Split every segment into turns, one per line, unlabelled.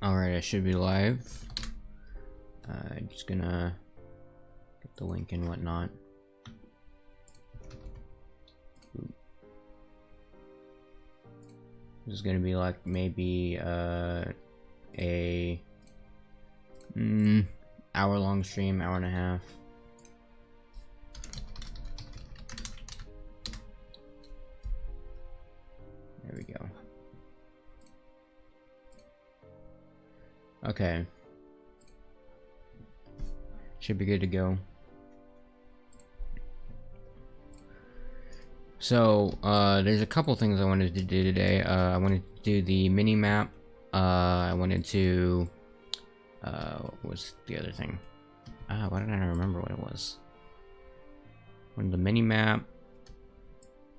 Alright, I should be live. Just gonna get the link and whatnot. This is gonna be like maybe a hour-long stream, hour and a half. There we go. Okay. Should be good to go. So, there's a couple things I wanted to do today. I wanted to do the mini map. I wanted to, what was the other thing? Why did I not remember what it was? When the mini map,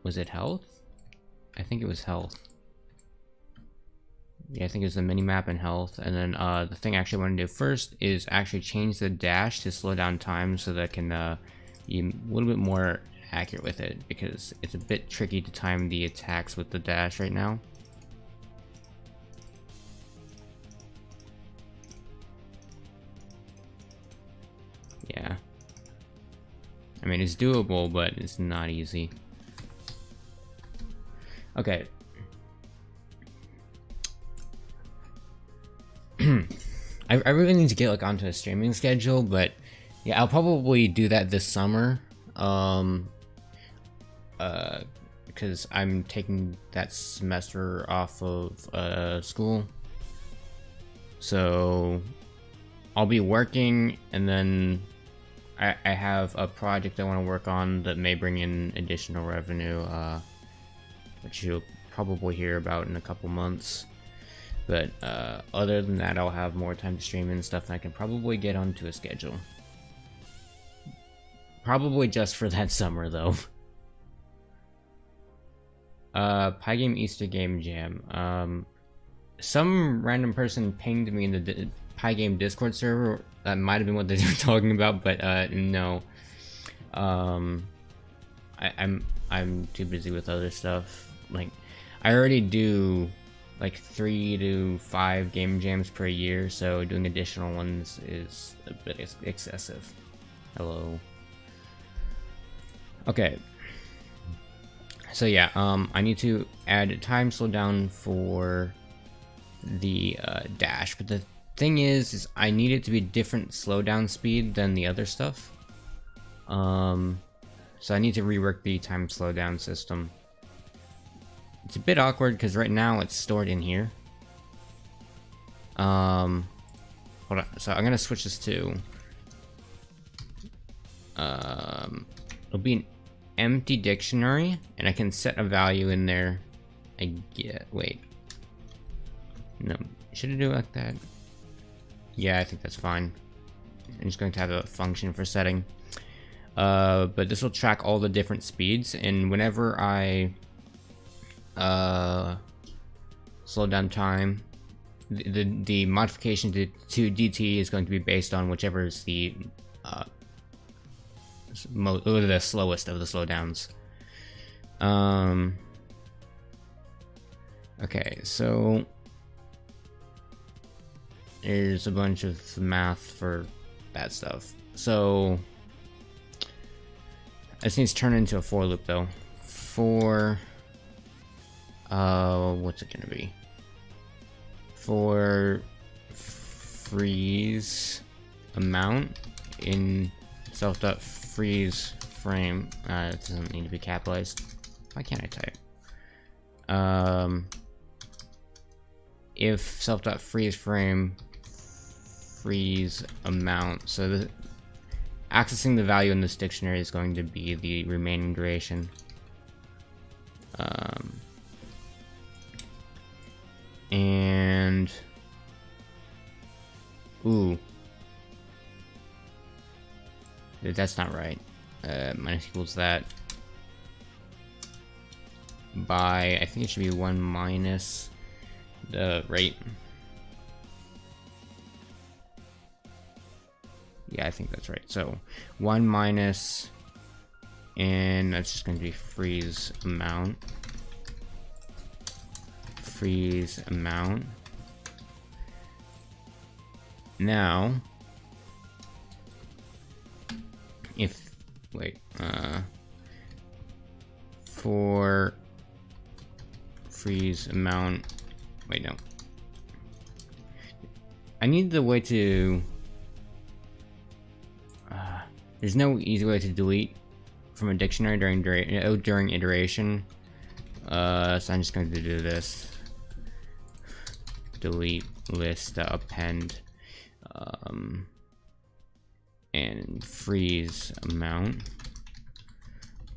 was it health? I think it was health. Yeah, I think it's the mini map and health. And then the thing I actually want to do first is actually change the dash to slow down time so that I can be a little bit more accurate with it, because it's a bit tricky to time the attacks with the dash right now. Yeah. I mean, it's doable, but it's not easy. Okay. I really need to get like onto a streaming schedule, but yeah, I'll probably do that this summer. Because I'm taking that semester off of school, so I'll be working, and then I have a project I want to work on that may bring in additional revenue, which you'll probably hear about in a couple months. But other than that, I'll have more time to stream and stuff, and I can probably get onto a schedule. Probably just for that summer, though. Pygame Easter Game Jam. Some random person pinged me in the Pygame Discord server. That might have been what they were talking about, but no. I'm too busy with other stuff. Like, I already do like 3 to 5 game jams per year, so doing additional ones is a bit excessive. Hello. Okay. So yeah, I need to add a time slowdown for the dash, but the thing is I need it to be different slowdown speed than the other stuff. So I need to rework the time slowdown system. It's a bit awkward because right now it's stored in here. Hold on. So I'm gonna switch this to it'll be an empty dictionary, and I can set a value in there. Wait. No, should I do it like that? Yeah, I think that's fine. I'm just going to have a function for setting. But this will track all the different speeds, and whenever I slow down time, the modification to DT is going to be based on whichever is the the slowest of the slowdowns. Okay, so there's a bunch of math for that stuff. So this needs to turn into a for loop though. For what's it gonna be? For freeze amount in self.freeze frame. It doesn't need to be capitalized. Why can't I type? If self.freeze frame freeze amount. So accessing the value in this dictionary is going to be the remaining duration. And ooh, that's not right. Minus equals that by, I think it should be 1 minus the rate. Yeah, I think that's right. So 1 minus, and that's just going to be freeze amount. Freeze amount now, if, wait, for freeze amount, wait, no. I need the way to, there's no easy way to delete from a dictionary during iteration. So I'm just going to do this. Delete list append and freeze amount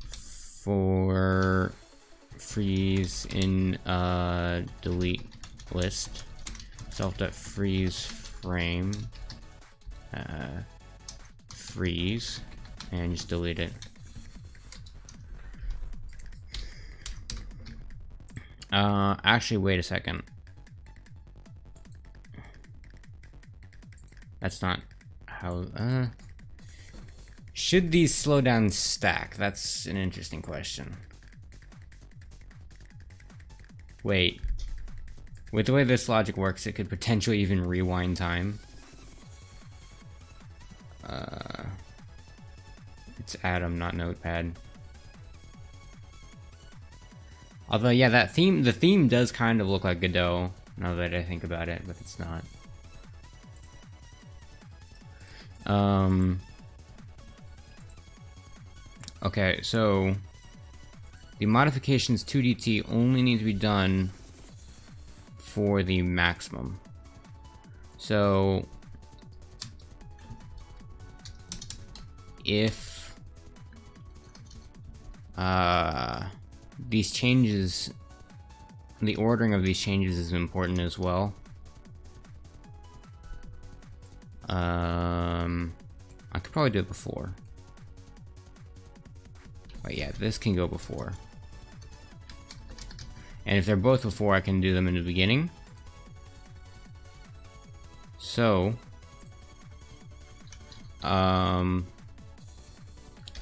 for freeze in delete list self.freeze frame freeze and just delete it. Actually, wait a second. That's not how, should these slowdowns stack? That's an interesting question. Wait. With the way this logic works, it could potentially even rewind time. It's Atom, not Notepad. Although, yeah, the theme does kind of look like Godot, now that I think about it, but it's not. Okay, so the modifications 2DT only need to be done for the maximum. So if these changes, the ordering of these changes is important as well. I could probably do it before. But yeah, this can go before. And if they're both before, I can do them in the beginning. So,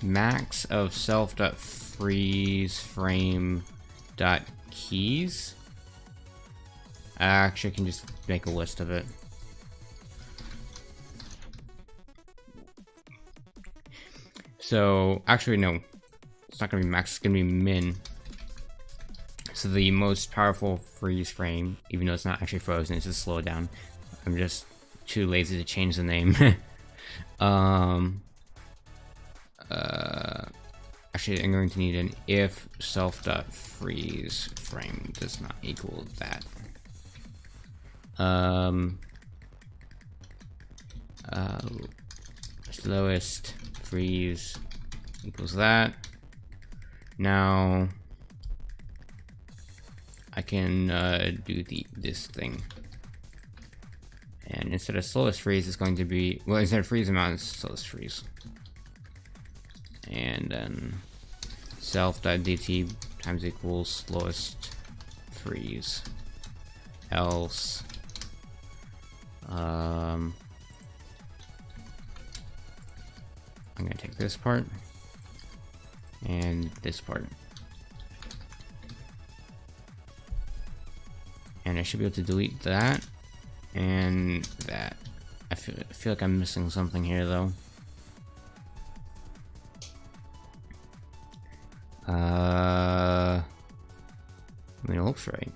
max of self.freezeframe.keys. Actually, I can just make a list of it. So, actually, no. It's not gonna be max, it's gonna be min. So the most powerful freeze frame, even though it's not actually frozen, it's just slow down. I'm just too lazy to change the name. Actually, I'm going to need an if self.freezeframe does not equal that. Slowest freeze equals that. Now I can do this thing, and instead of slowest freeze, it's going to be, well, instead of freeze amount, it's slowest freeze, and then self.dt times equals slowest freeze, else I'm gonna take this part and this part, and I should be able to delete that and that. I feel like I'm missing something here though. I mean, it looks right.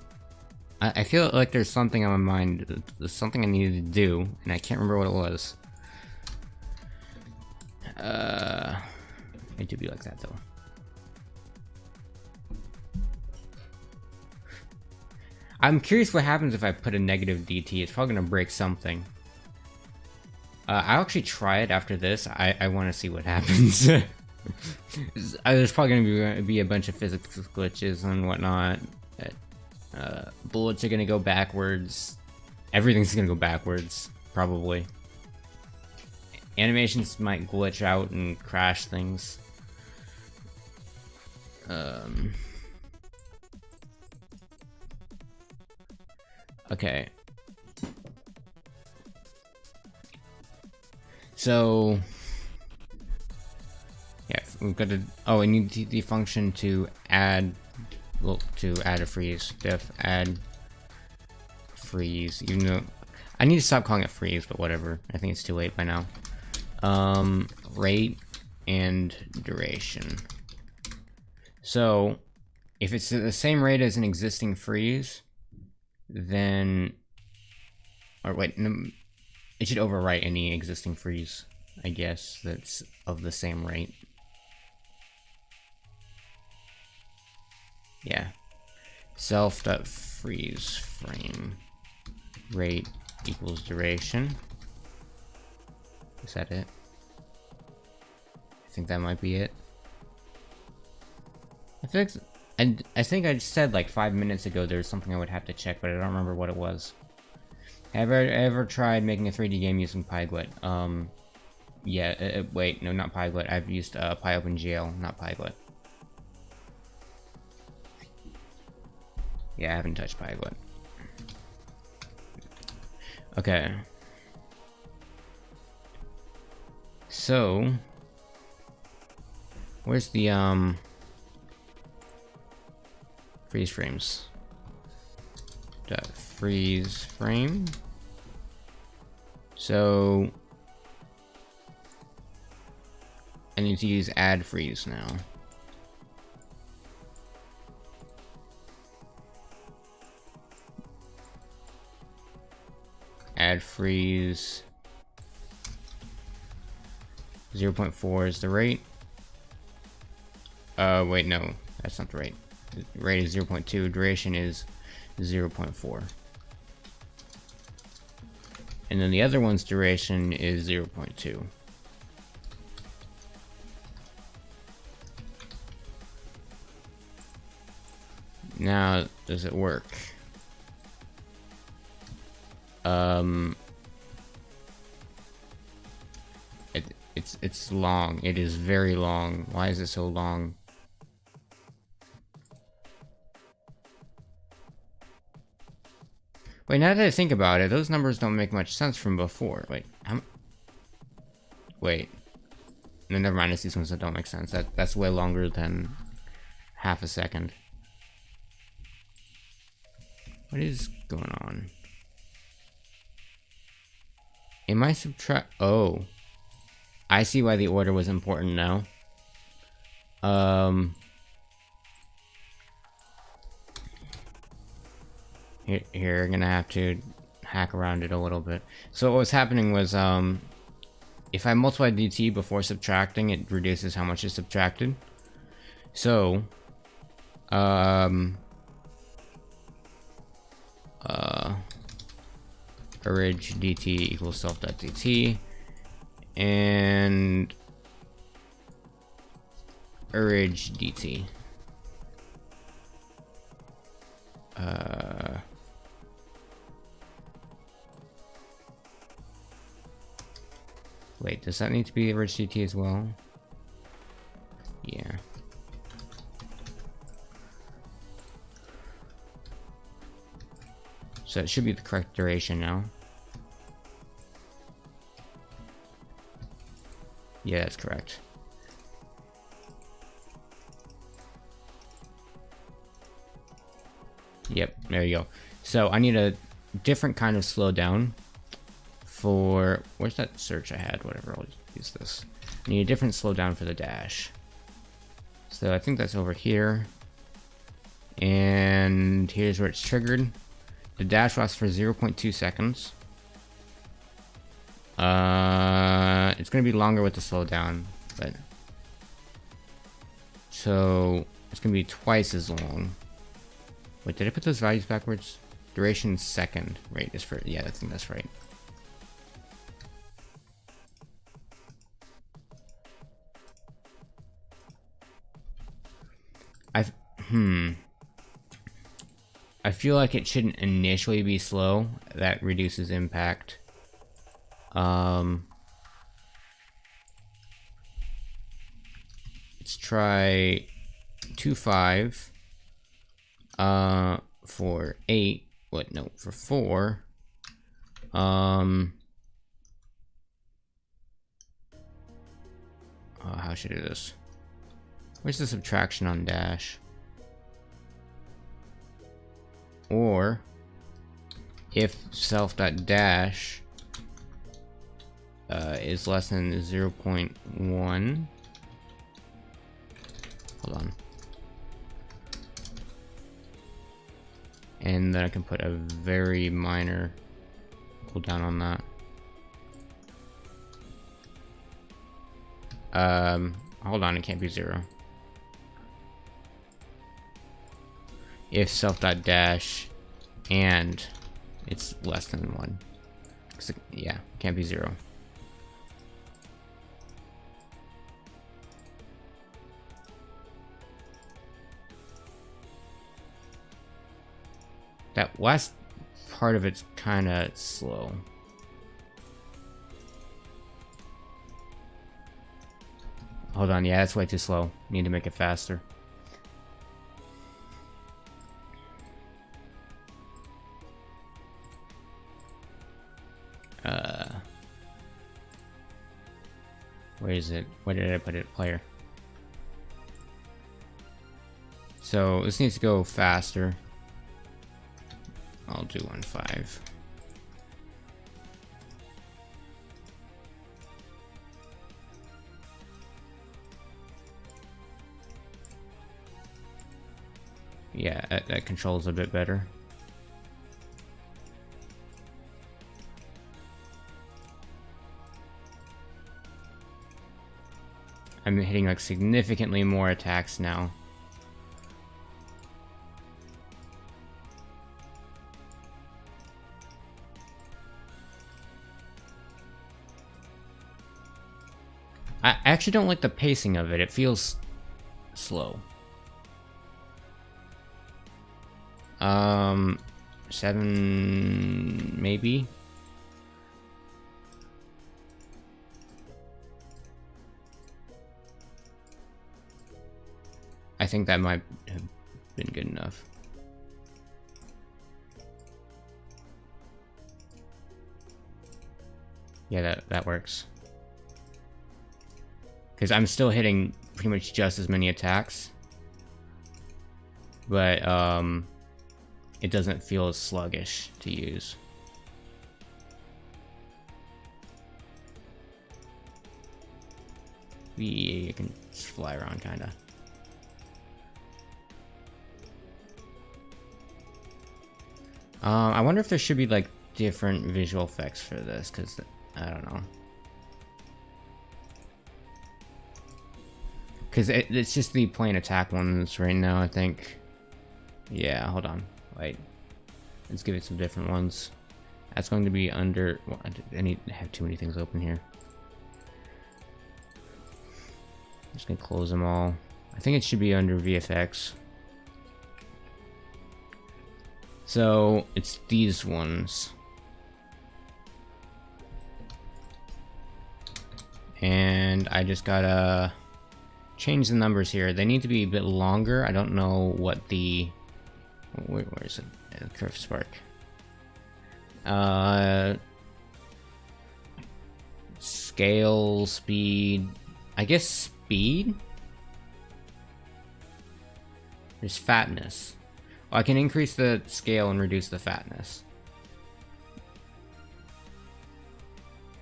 I feel like there's something on my mind. There's something I needed to do, and I can't remember what it was. It should be like that though. I'm curious what happens if I put a negative DT. It's probably gonna break something. I'll actually try it after this. I want to see what happens. There's probably gonna be a bunch of physics glitches and whatnot. Bullets are gonna go backwards. Everything's gonna go backwards, probably. Animations might glitch out and crash things. Okay. So yeah, we've got to. Oh, I need the function to add. Well, to add a freeze. Def add freeze. Even though I need to stop calling it freeze, but whatever. I think it's too late by now. Rate and duration. So, if it's the same rate as an existing freeze, then... Or wait, no, it should overwrite any existing freeze, I guess, that's of the same rate. Yeah. Self.freeze frame rate equals duration. Is that it? I think that might be it. I think I said like 5 minutes ago there's something I would have to check, but I don't remember what it was. Have I ever tried making a 3D game using Pygame? Yeah, wait, no, not Pygame. I've used PyOpenGL, not Pygame. Yeah, I haven't touched Pygame. Okay. So, where's the freeze frames? Dot freeze frame. So I need to use add freeze now. Add freeze 0.4 is the rate. Wait, no, that's not the rate. The rate is 0.2, duration is 0.4. And then the other one's duration is 0.2. Now, does it work? It's long. It is very long. Why is it so long? Wait, now that I think about it, those numbers don't make much sense from before. Wait, wait. No, never mind. It's these ones that don't make sense. That's way longer than half a second. What is going on? Am I Oh. I see why the order was important now. Here, I'm gonna have to hack around it a little bit. So what was happening was, if I multiply dt before subtracting, it reduces how much is subtracted. So, orig dt equals self.dt, and orig dt. Wait, does that need to be orig dt as well? Yeah. So it should be the correct duration now. Yeah, that's correct. Yep, there you go. So I need a different kind of slowdown for... Where's that search I had? Whatever, I'll use this. I need a different slowdown for the dash. So I think that's over here. And here's where it's triggered. The dash lasts for 0.2 seconds. It's gonna be longer with the slowdown, but... So, it's gonna be twice as long. Wait, did I put those values backwards? Duration second rate is for... Yeah, I think that's right. I feel like it shouldn't initially be slow. That reduces impact. Let's try 2.5 for 8. What? No, for 4. How should I do this? Where's the subtraction on dash? Or if self.dash is less than 0.1. Hold on. And then I can put a very minor cooldown on that. Hold on, it can't be 0. If self.dash and it's less than 1. Yeah, can't be 0. That last part of it's kind of slow. Hold on, yeah, that's way too slow. Need to make it faster. Where is it? Where did I put it? Player. So this needs to go faster. I'll do 1.5. Yeah, that controls a bit better. I'm hitting like significantly more attacks now. I actually don't like the pacing of it. It feels slow. 7 maybe. I think that might have been good enough. Yeah, that works. Because I'm still hitting pretty much just as many attacks. But, it doesn't feel as sluggish to use. You can just fly around, kinda. I wonder if there should be, like, different visual effects for this, because, I don't know. Because it's just the plain attack ones right now, I think. Yeah, hold on. Wait. Let's give it some different ones. That's going to be under... Well, I have too many things open here. I'm just going to close them all. I think it should be under VFX. So, it's these ones. And I just gotta change the numbers here. They need to be a bit longer. I don't know what the... Where is it? Curve spark. Scale, speed. I guess speed? There's fatness. I can increase the scale and reduce the fatness.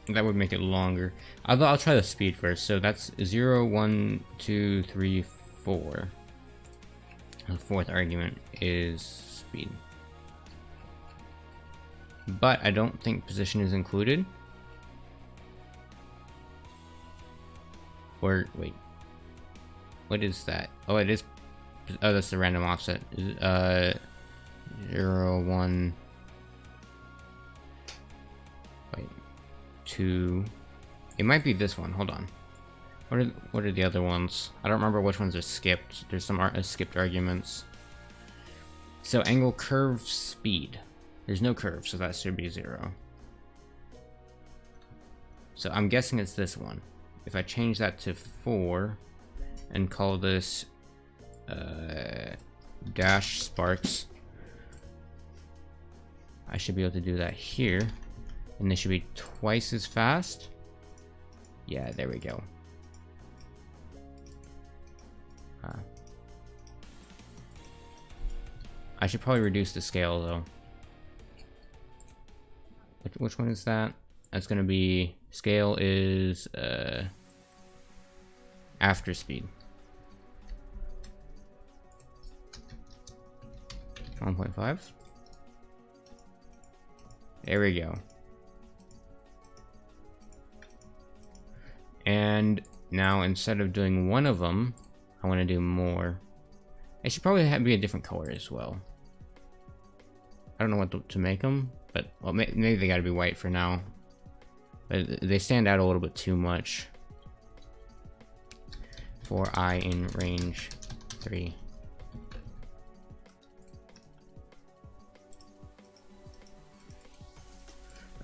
That would make it longer. I'll try the speed first. So that's 0, 1, 2, 3, 4. The fourth argument is speed. But I don't think position is included. Or, wait. What is that? Oh, it is. Oh, that's the random offset. 0, 1. Wait. 2. It might be this one. Hold on. What are the other ones? I don't remember which ones are skipped. There's some skipped arguments. So angle, curve, speed. There's no curve, so that should be 0. So I'm guessing it's this one. If I change that to 4 and call this dash sparks, I should be able to do that here. And they should be twice as fast. Yeah, there we go. I should probably reduce the scale though. which one is that? That's gonna be, scale is after speed. 1.5. There we go. And now instead of doing one of them, I want to do more. It should probably be a different color as well. I don't know what to make them, but well, maybe they gotta be white for now. But they stand out a little bit too much for I in range 3.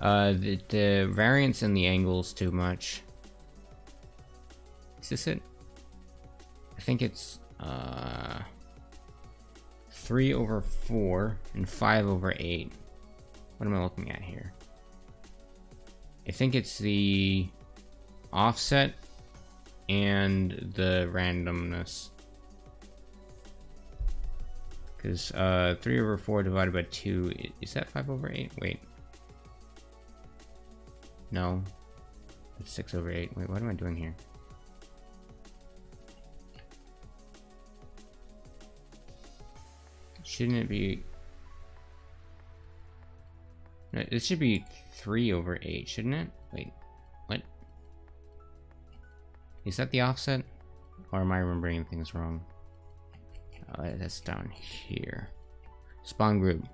The variance in the angles too much. Is this it? I think it's 3/4 and 5/8. What am I looking at here? I think it's the offset and the randomness. Because 3/4 divided by 2, is that 5/8? Wait. No. It's 6/8. Wait, what am I doing here? Shouldn't it be... No, it should be 3/8, shouldn't it? Wait, what? Is that the offset? Or am I remembering things wrong? That's down here. Spawn group.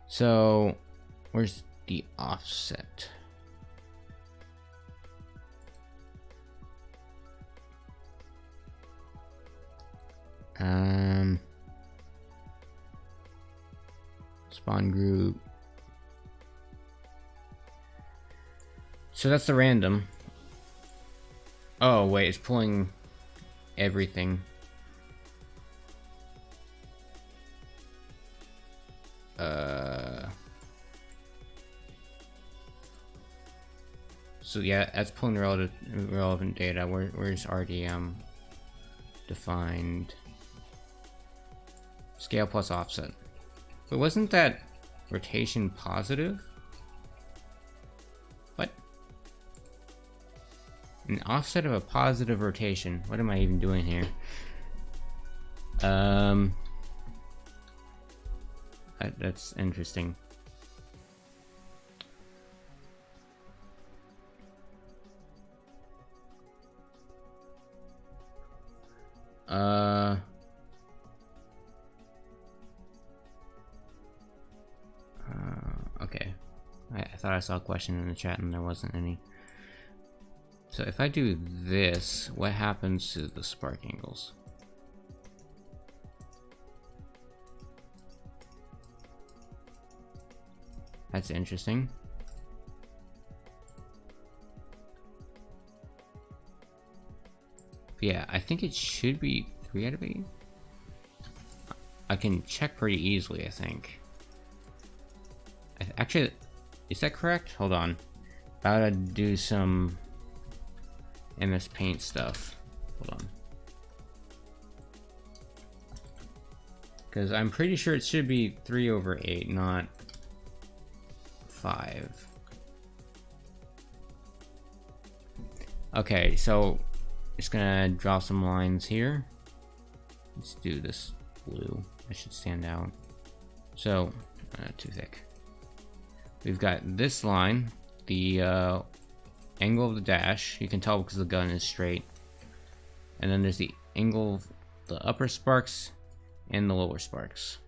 So, where's the offset? Spawn group. So that's the random. Oh wait, it's pulling everything. So yeah, that's pulling relevant data. Where's RDM defined? Scale plus offset. But wasn't that rotation positive? What? An offset of a positive rotation. What am I even doing here? That's interesting. Okay. I thought I saw a question in the chat and there wasn't any. So if I do this, what happens to the spark angles? That's interesting. But yeah, I think it should be 3/8. I can check pretty easily, I think. Actually, is that correct? Hold on. About to do some MS Paint stuff. Hold on. Because I'm pretty sure it should be 3/8, not 5. Okay, so just gonna draw some lines here. Let's do this blue. That should stand out. So, too thick. We've got this line, the angle of the dash. You can tell because the gun is straight. And then there's the angle of the upper sparks and the lower sparks.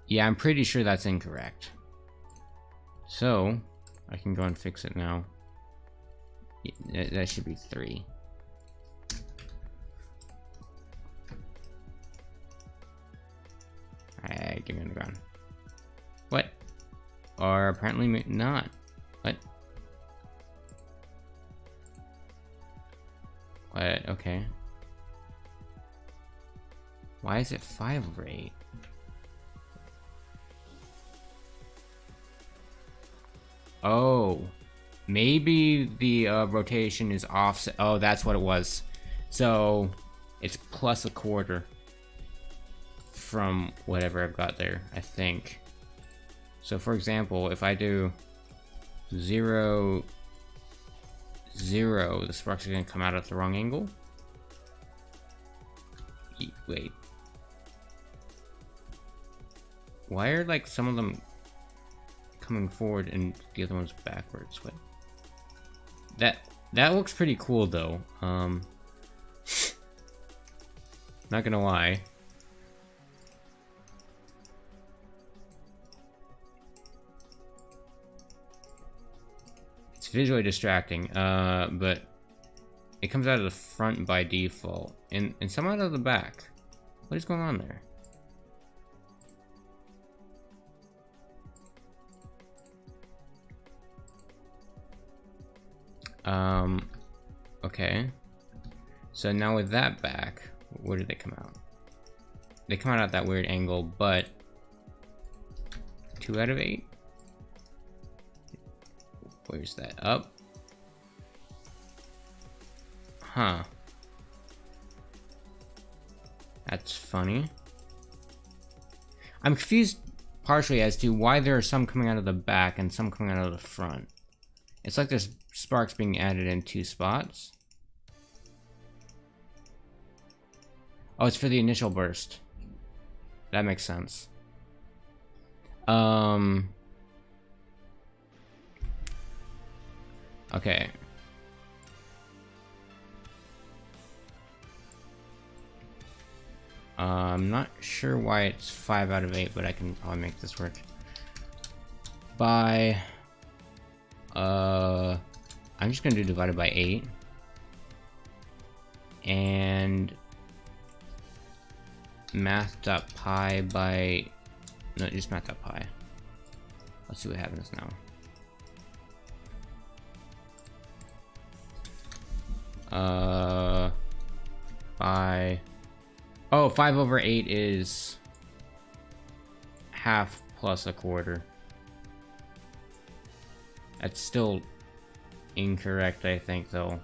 Yeah, I'm pretty sure that's incorrect. So, I can go and fix it now. Yeah, that should be 3. Alright, give me on the ground. What? Or apparently not. What? What? Okay. Why is it 5/8? Oh, maybe the rotation is offset. Oh, that's what it was. So it's plus 1/4. from whatever I've got there, I think. So for example, if I do 0, 0, the sparks are going to come out at the wrong angle. Wait. Why are like some of them coming forward and the other ones backwards? What? That looks pretty cool though. Not gonna lie. It's visually distracting, but it comes out of the front by default, and some out of the back. What is going on there? Okay. So now with that back, where did they come out? They come out at that weird angle, but 2 out of 8? Where's that? Up? Huh. That's funny. I'm confused partially as to why there are some coming out of the back and some coming out of the front. It's like there's sparks being added in 2 spots. Oh, it's for the initial burst. That makes sense. Okay. I'm not sure why it's 5 out of 8, but I'll make this work. By I'm just gonna do divided by 8. And math.py by, no, just math.py. Let's see what happens now. By, oh, 5 over 8 is half plus a quarter. That's still incorrect, I think, though.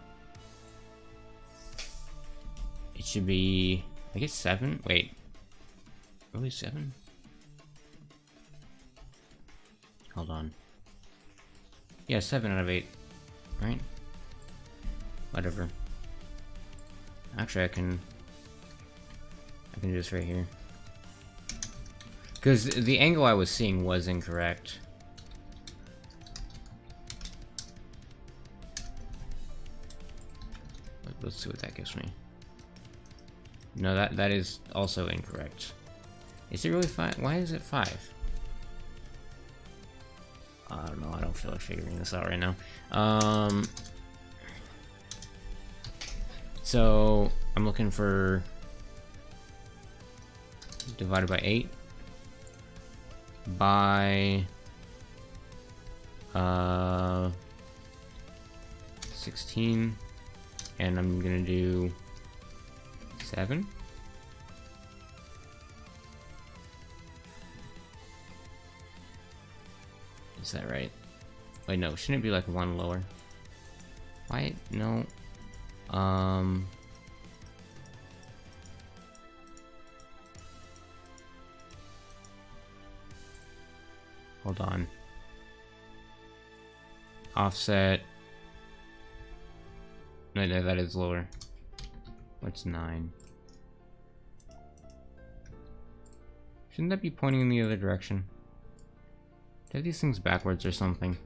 It should be, I guess 7? Wait. Really 7? Hold on. Yeah, 7 out of 8. Right? Whatever. Actually, I can do this right here. Because the angle I was seeing was incorrect. Let's see what that gives me. No, that is also incorrect. Is it really 5? Why is it 5? I don't know. I don't feel like figuring this out right now. So I'm looking for divided by 8 by 16, and I'm gonna do 7. Is that right? Wait, no, shouldn't it be like 1 lower? Why? No. Hold on. Offset. No, that is lower. What's 9? Shouldn't that be pointing in the other direction? Do I have these things backwards or something?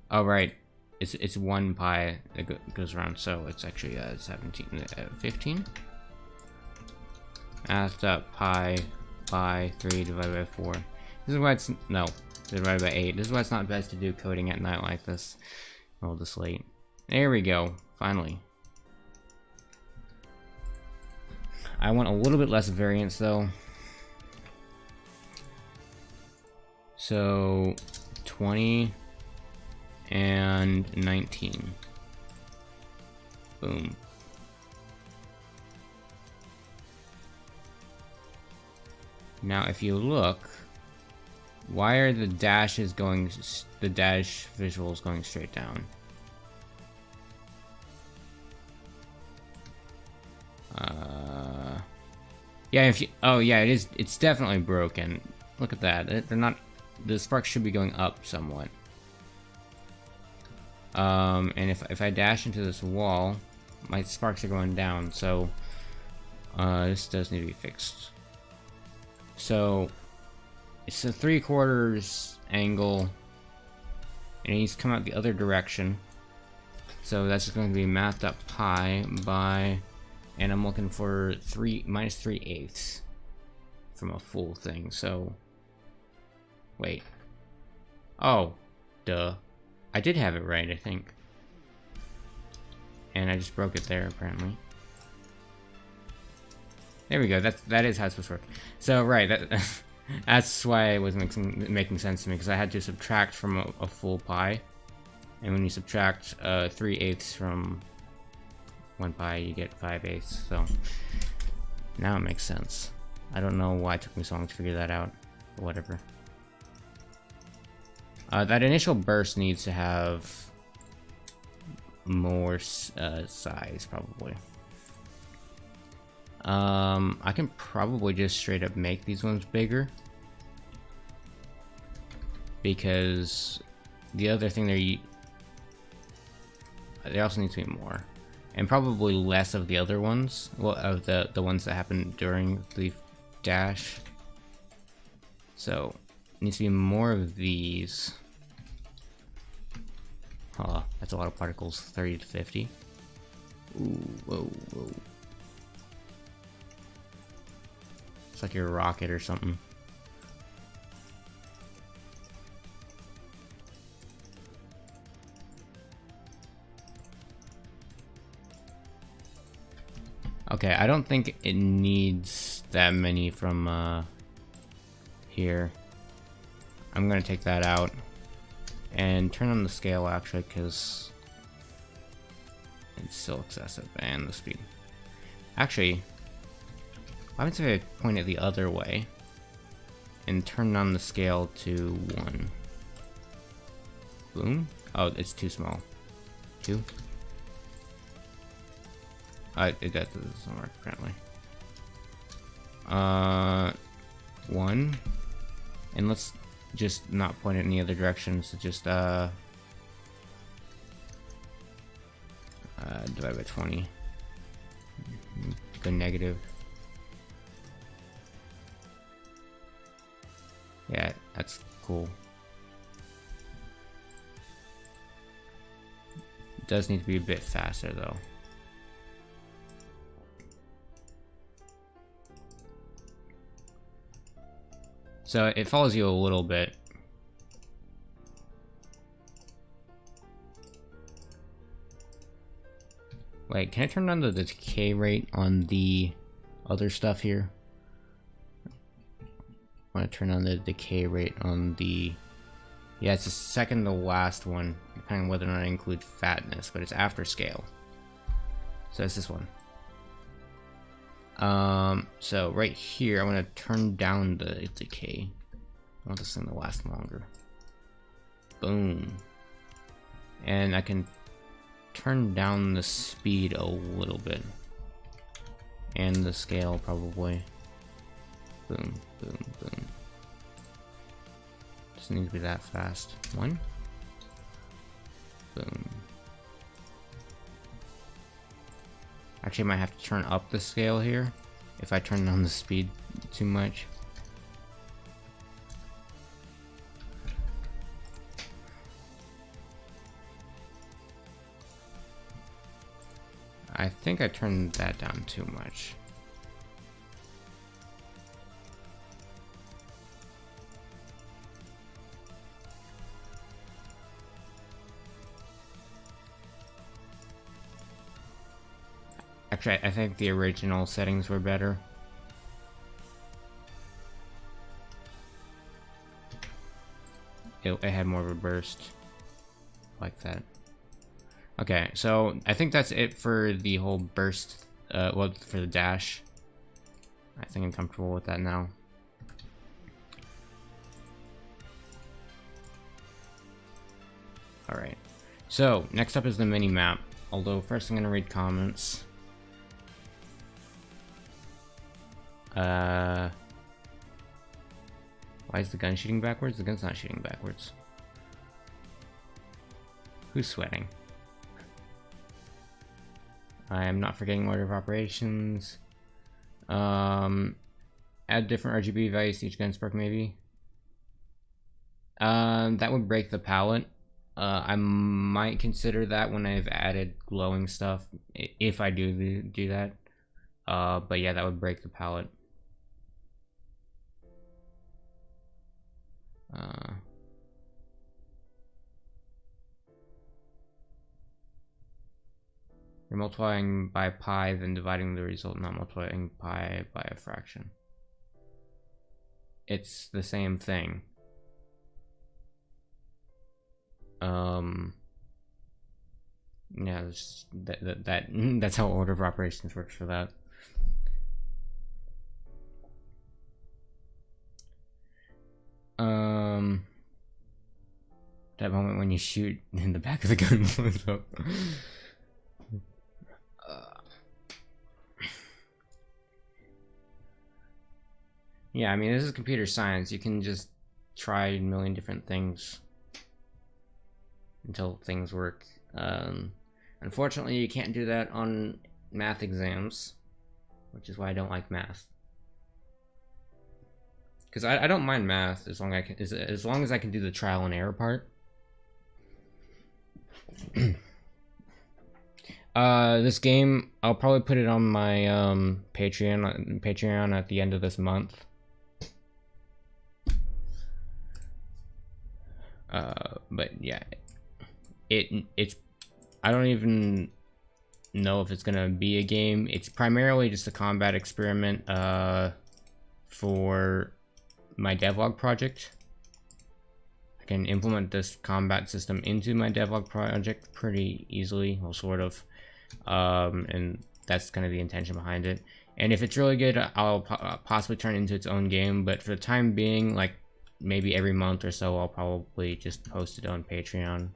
Oh, right. It's 1 pi that goes around, so it's actually 15. Math.pi by 3 divided by 4. This is why it's, no, divided by 8. This is why it's not best to do coding at night like this. All this late. There we go, finally. I want a little bit less variance though. So 20 and 19. Boom. Now if you look, why are the dash visuals going straight down? Yeah, if you, oh yeah, it is, it's definitely broken. Look at that, they're not, the sparks should be going up somewhat. And if I dash into this wall, my sparks are going down, so this does need to be fixed. So it's a 3/4 angle, and it needs to come out the other direction. So that's going to be mathed up pi by, and I'm looking for -3/8 from a full thing. So wait, oh, duh, I did have it right, I think, and I just broke it there apparently. There we go. That is how it's supposed to work. So right, that's why it wasn't making sense to me, because I had to subtract from a full pi, and when you subtract 3/8 from 1 pi, you get 5/8. So now it makes sense. I don't know why it took me so long to figure that out, but whatever. That initial burst needs to have more size, probably. I can probably just straight up make these ones bigger, because the other thing there also needs to be more, and probably less of the other ones, well, of the ones that happen during the dash. So it needs to be more of these. Oh, that's a lot of particles. 30 to 50. Ooh, whoa, whoa. It's like your rocket or something. Okay, I don't think it needs that many from here. I'm gonna take that out and turn on the scale, actually, because it's still excessive, and the speed. Actually, what happens if I point it the other way and turn on the scale to 1? Boom. Oh, it's too small. 2. It doesn't work apparently. 1, and let's just not point it in the other direction. So just divide by 20. Go negative. Yeah, that's cool. It does need to be a bit faster though. So it follows you a little bit. Wait, can I turn on the decay rate on the other stuff here? I want to turn on the decay rate on the... Yeah, it's the second to last one, depending on whether or not I include fatness, but it's after scale. So it's this one. So right here, I want to turn down the decay. I want this thing to last longer. Boom. And I can turn down the speed a little bit. And the scale, probably. Boom, boom, boom. Doesn't need to be that fast. 1. Boom. Actually, I might have to turn up the scale here if I turn on the speed too much. I think I turned that down too much. Actually, I think the original settings were better. It had more of a burst. Like that. Okay, so I think that's it for the whole burst, well, for the dash. I think I'm comfortable with that now. Alright, so next up is the mini-map. Although first I'm going to read comments. Why is the gun shooting backwards? The gun's not shooting backwards. Who's sweating? I am not forgetting order of operations. Add different RGB values to each gun spark, maybe. That would break the palette. I might consider that when I've added glowing stuff, if I do that. But yeah, that would break the palette. You're multiplying by pi, then dividing the result, not multiplying pi by a fraction. It's the same thing. Yeah, that's how order of operations works for that. That moment when you shoot and the back of the gun blows up. Yeah, I mean, this is computer science. You can just try a million different things until things work. Unfortunately, you can't do that on math exams, which is why I don't like math. Because I don't mind math as long as I can do the trial and error part. This game, I'll probably put it on my Patreon at the end of this month. But yeah, it's I don't even know if it's gonna be a game. It's primarily just a combat experiment for my devlog project. I can implement this combat system into my devlog project pretty easily, well, sort of, and that's kind of the intention behind it. And if it's really good, I'll possibly turn it into its own game, but for the time being, like maybe every month or so, I'll probably just post it on Patreon,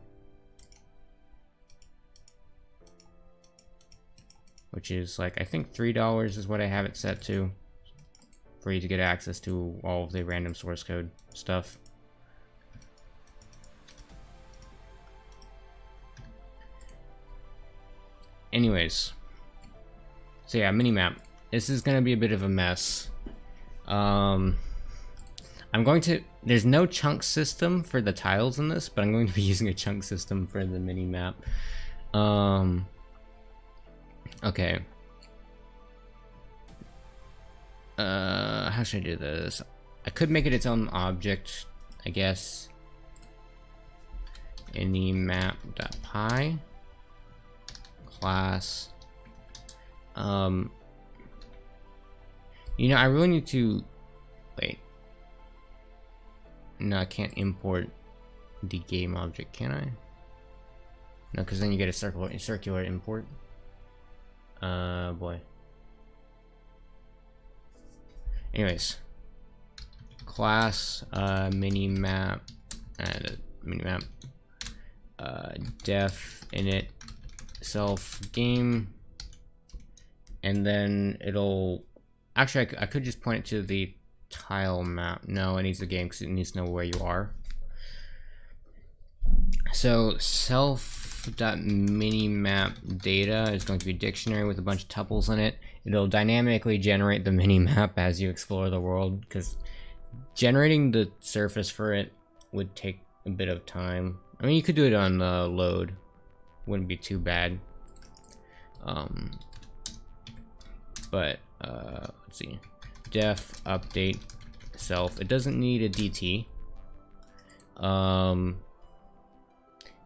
which is like, I think $3 is what I have it set to, for you to get access to all of the random source code stuff. Anyways, so yeah, minimap. This is gonna be a bit of a mess. There's no chunk system for the tiles in this, but I'm going to be using a chunk system for the minimap. Okay. How should I do this? I could make it its own object, I guess. Minimap.py class. You know, I really need to wait. No, I can't import the game object, can I? No, because then you get a circular import. Boy. Anyways, class minimap and minimap def init self game, and then it'll actually I could just point it to the tile map. No, it needs the game because it needs to know where you are. So self.minimap data is going to be a dictionary with a bunch of tuples in it. It'll dynamically generate the minimap as you explore the world, because generating the surface for it would take a bit of time. I mean, you could do it on load, wouldn't be too bad. But let's see, def update self. It doesn't need a DT.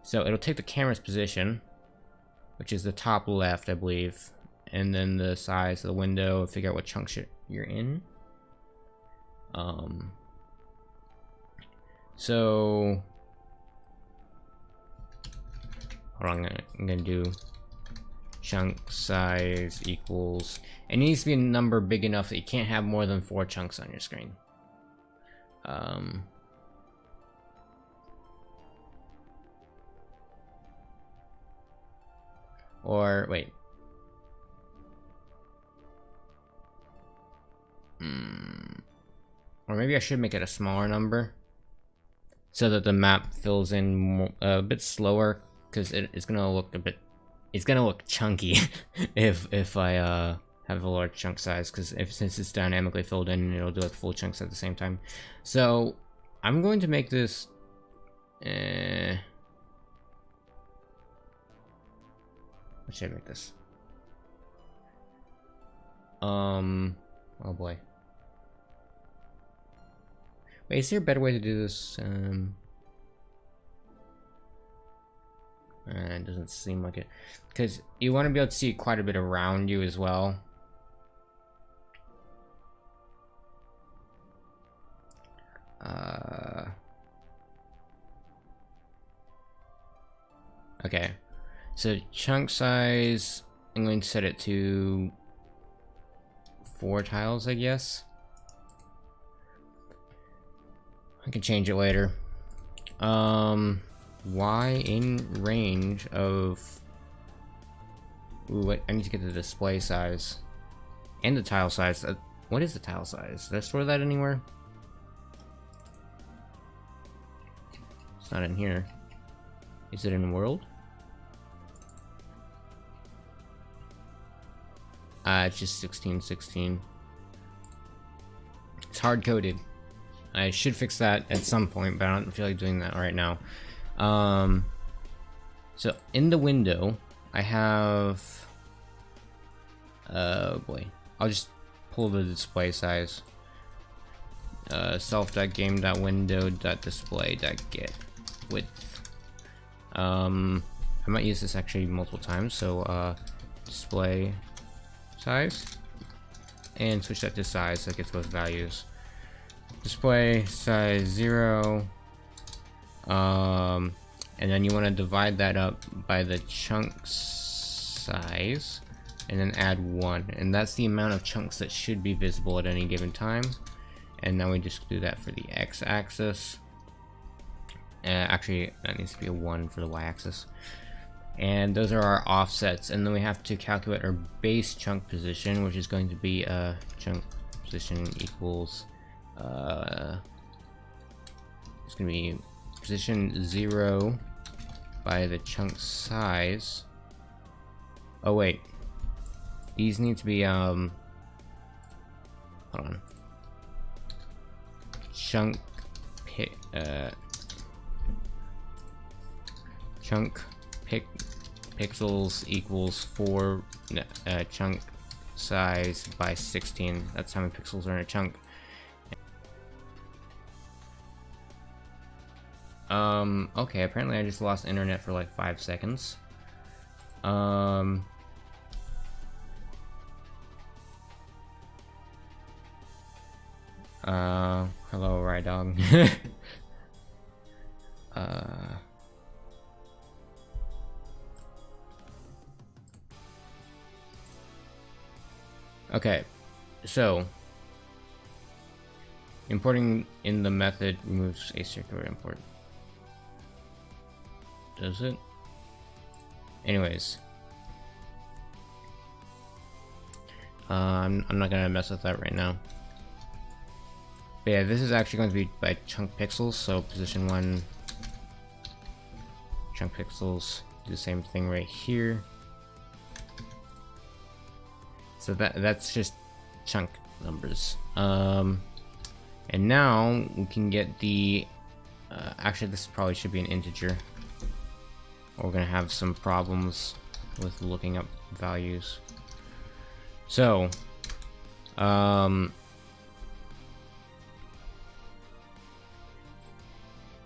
So it'll take the camera's position, which is the top left, I believe, and then the size of the window, and figure out what chunk you're in. So hold on, I'm gonna do chunk size equals. It needs to be a number big enough that you can't have more than 4 chunks on your screen. Or wait. maybe I should make it a smaller number so that the map fills in more, a bit slower, because it's gonna look a bit, it's gonna look chunky if I have a large chunk size, because since it's dynamically filled in, it'll do like full chunks at the same time. So I'm going to make this what should I make this? Oh boy. Wait, is there a better way to do this? It doesn't seem like it, because you want to be able to see quite a bit around you as well. Okay, so chunk size, I'm going to set it to 4 tiles, I guess. I can change it later. Y in range of... Ooh, wait, I need to get the display size. And the tile size. What is the tile size? Did I store that anywhere? It's not in here. Is it in world? It's just 1616. It's hard-coded. I should fix that at some point, but I don't feel like doing that right now. So in the window, I have... oh boy. I'll just pull the display size. Self.game.window.display.get width. I might use this actually multiple times, so display size, and switch that to size so it gets both values. Display size 0, and then you want to divide that up by the chunk size, and then add 1, and that's the amount of chunks that should be visible at any given time. And now we just do that for the x-axis. Actually, that needs to be a 1 for the y-axis. And those are our offsets, and then we have to calculate our base chunk position, which is going to be chunk position equals it's gonna be position 0 by the chunk size. Oh wait, these need to be hold on, chunk pixels equals 4 chunk size by 16. That's how many pixels are in a chunk. Okay, apparently I just lost internet for like 5 seconds. Hello, Rydog. Okay, so importing in the method removes a circular import. Does it? Anyways, I'm not gonna mess with that right now. But yeah, this is actually going to be by chunk pixels, so position 1 chunk pixels, do the same thing right here. So that's just chunk numbers. And now we can get the actually this probably should be an integer, or we're gonna have some problems with looking up values. So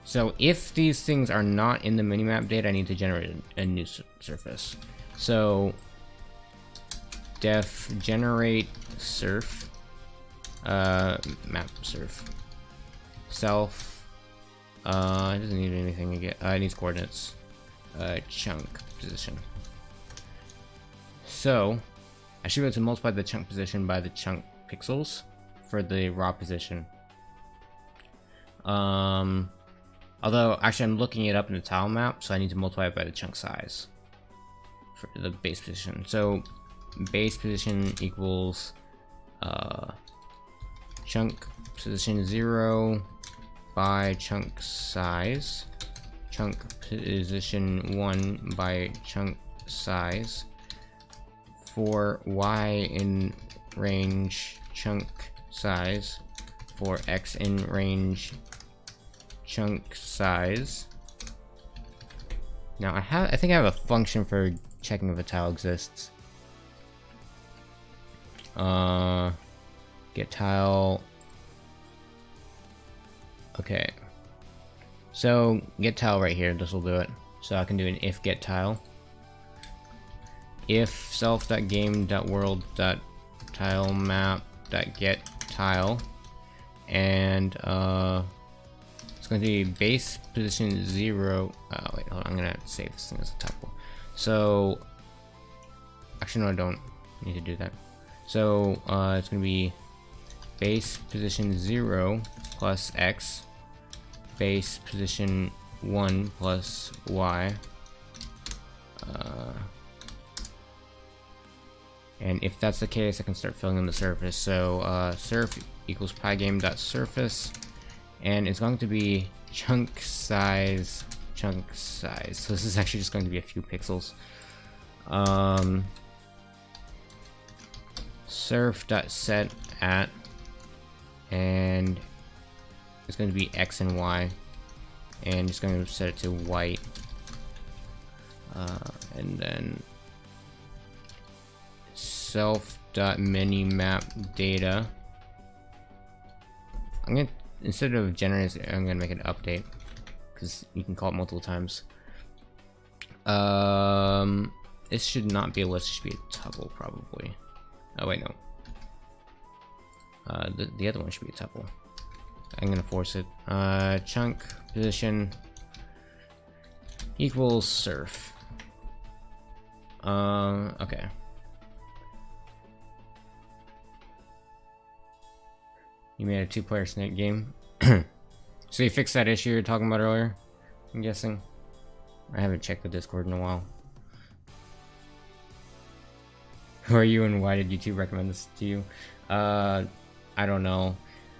so if these things are not in the minimap data, I need to generate a new surface. So def generate surf, map surf, self, it doesn't need anything again, it needs coordinates, chunk position. So I should be able to multiply the chunk position by the chunk pixels for the raw position. Although actually I'm looking it up in the tile map, so I need to multiply it by the chunk size for the base position. So base position equals chunk position 0 by chunk size, chunk position 1 by chunk size, for Y in range chunk size, for X in range chunk size. Now I think I have a function for checking if a tile exists. Get tile. Okay. So get tile right here. This will do it. So I can do an if get tile. If self.game.world.tilemap.get tile, and it's going to be base position 0. Wait, hold on, I'm gonna save this thing as a tuple. So actually no, I don't need to do that. So it's going to be base position 0 plus X, base position 1 plus Y, and if that's the case, I can start filling in the surface. So surf equals pygame.surface, and it's going to be chunk size. So this is actually just going to be a few pixels. Surf.set at, and it's going to be X and Y, and it's going to set it to white, and then self.minimap data. I'm gonna, instead of generate, I'm gonna make it update, because you can call it multiple times. This should not be a list, it should be a tuple probably. Oh wait, no. The other one should be a tuple. I'm gonna force it. Chunk position equals surf. Okay. You made a 2-player snake game. So you fixed that issue you were talking about earlier, I'm guessing? I haven't checked the Discord in a while. Who are you and why did YouTube recommend this to you? I don't know.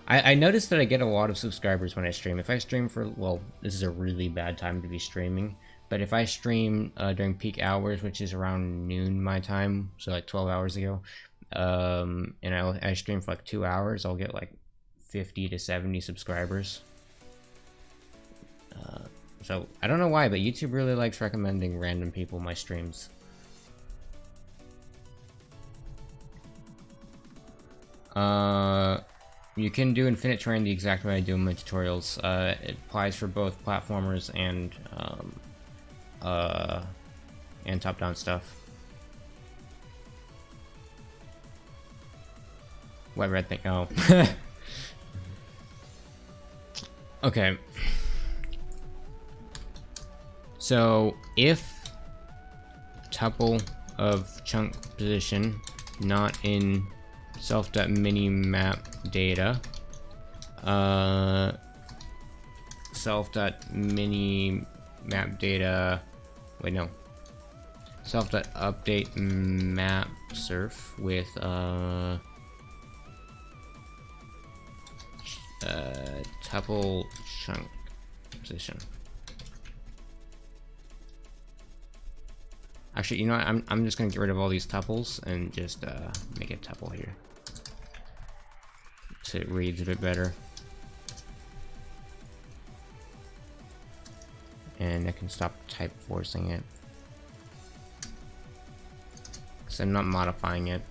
I noticed that I get a lot of subscribers when I stream. If I stream for, well, this is a really bad time to be streaming, but if I stream during peak hours, which is around noon my time, so like 12 hours ago, and I stream for like 2 hours, I'll get like 50 to 70 subscribers. So I don't know why, but YouTube really likes recommending random people my streams. You can do infinite terrain the exact way I do in my tutorials. It applies for both platformers and top-down stuff. What red thing? Oh. Okay. So if tuple of chunk position not in self.minimap data, self.minimap data, wait, no, self.update map surf with tuple chunk position. Actually, you know what? I'm just gonna get rid of all these tuples and just make a tuple here, so it reads a bit better. And I can stop type forcing it, because I'm not modifying it.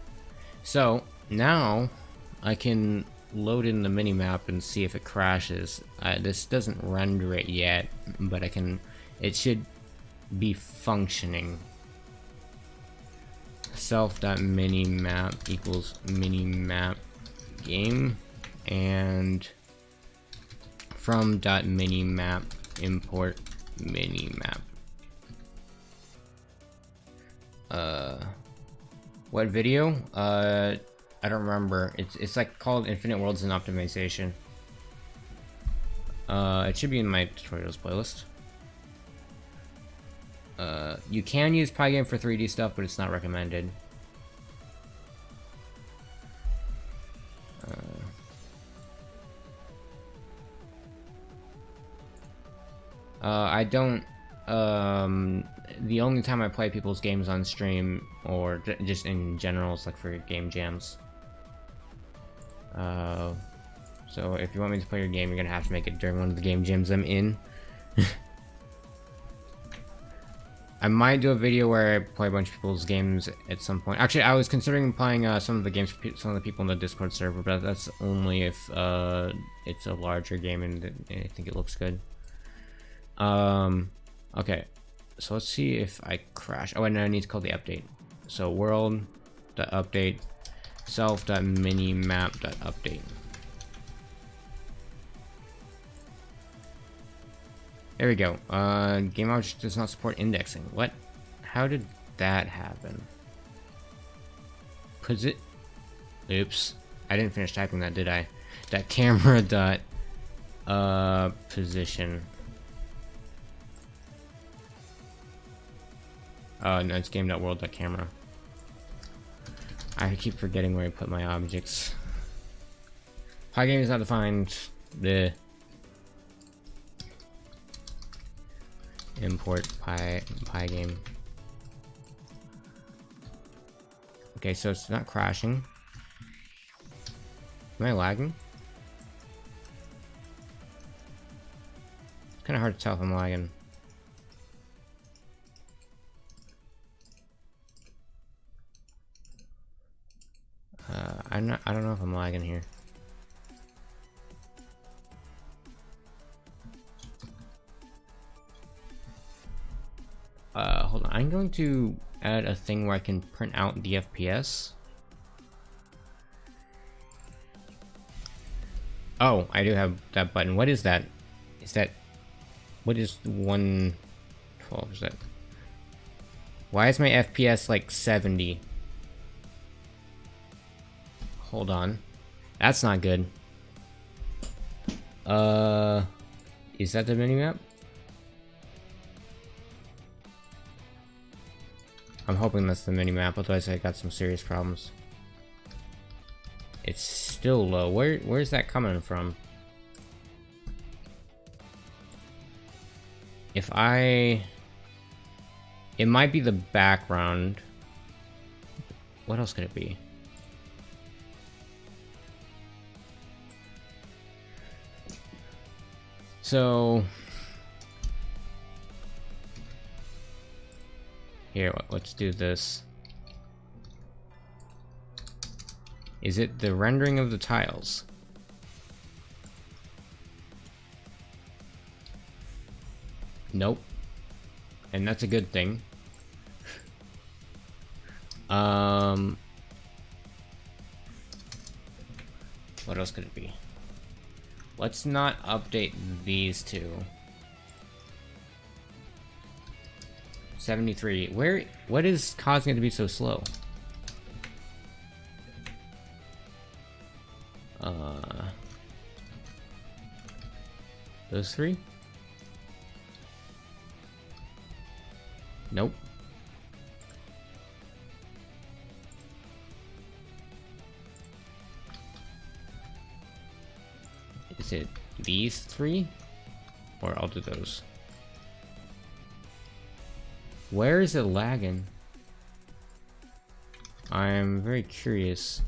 So now I can load in the minimap and see if it crashes. This doesn't render it yet, but I can. It should be functioning. Self.minimap equals minimap game, and from.minimap import minimap. What video? I don't remember. It's like called Infinite Worlds and Optimization. It should be in my tutorials playlist. You can use Pygame for 3D stuff, but it's not recommended. I don't, the only time I play people's games on stream, or just in general, is like for game jams. So if you want me to play your game, you're gonna have to make it during one of the game jams I'm in. I might do a video where I play a bunch of people's games at some point. Actually, I was considering playing some of the games for some of the people in the Discord server, but that's only if it's a larger game and I think it looks good. Okay, so let's see if I crash. Oh, and I need to call the update. So world.update self.minimap.update. There we go. Game object does not support indexing. What? How did that happen? Oops. I didn't finish typing that, did I? That camera dot position. Oh no, it's game.world.camera. I keep forgetting where I put my objects. Pygame is not defined. The import Pygame. Okay, so it's not crashing. Am I lagging? It's kind of hard to tell if I'm lagging. I don't know if I'm lagging here. Hold on. I'm going to add a thing where I can print out the FPS. Oh, I do have that button. What is that? What is 112? Is that? Why is my FPS like 70? Hold on. That's not good. Is that the minimap? I'm hoping that's the minimap, otherwise I got some serious problems. It's still low. Where's that coming from? It might be the background. What else could it be? So here, let's do this. Is it the rendering of the tiles? Nope. And that's a good thing. What else could it be? Let's not update these two. 73. What is causing it to be so slow? Those three? Nope. Is it these three? Or I'll do those. Where is it lagging? I'm very curious.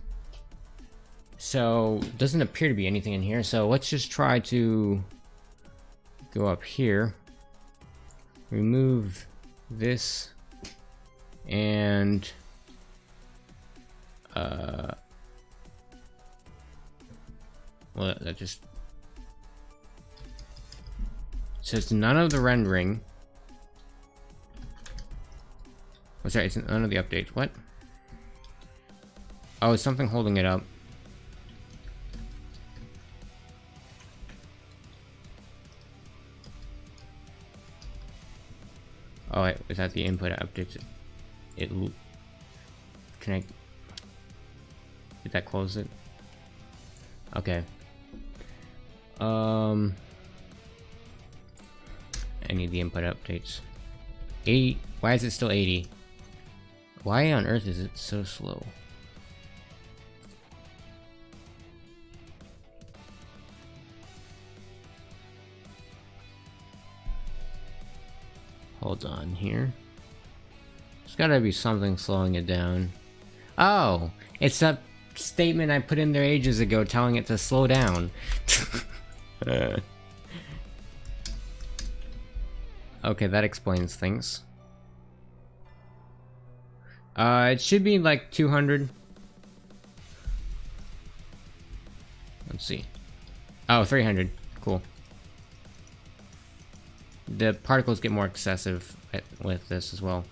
So, doesn't appear to be anything in here, so let's just try to go up here, remove this, and well, that just says none of the rendering. Oh, sorry, it's none of the updates. What? Oh, it's something holding it up. Oh, wait, is that the input updates? Can I? Did that close it? Okay. I need the input updates. 80. Why is it still 80? Why on earth is it so slow? Hold on here. There's gotta be something slowing it down. Oh, it's that statement I put in there ages ago telling it to slow down. Okay, that explains things. It should be like 200. Let's see. Oh, 300. Cool. The particles get more excessive with this as well.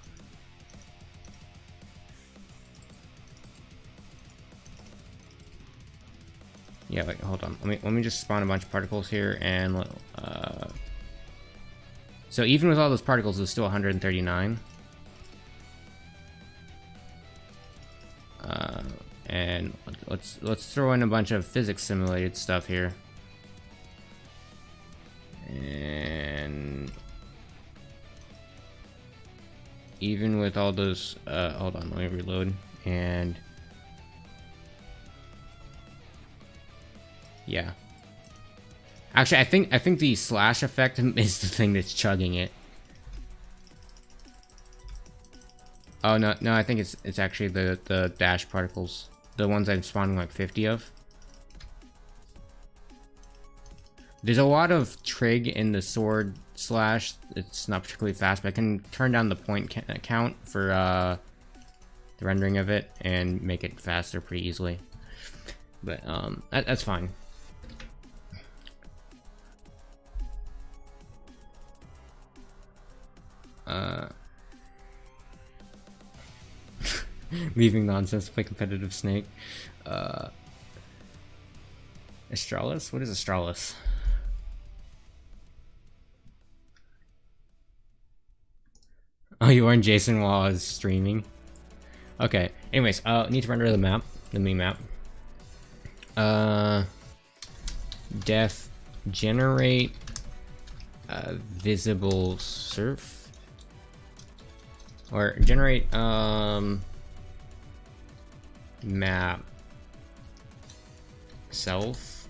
Yeah, like, hold on. Let me just spawn a bunch of particles here, and so even with all those particles, it's still 139. And let's throw in a bunch of physics simulated stuff here. And even with all those, hold on, let me reload. And yeah, actually, I think the slash effect is the thing that's chugging it. Oh no, I think it's actually the dash particles, the ones I'm spawning like 50 of. There's a lot of trig in the sword slash. It's not particularly fast, but I can turn down the point count for the rendering of it and make it faster pretty easily. But that's fine. Leaving nonsense to play competitive Snake. Astralis? What is Astralis? Oh, you weren't Jason while I was streaming? Okay. Anyways, need to render the map, the main map. Def generate visible surf, or generate map self.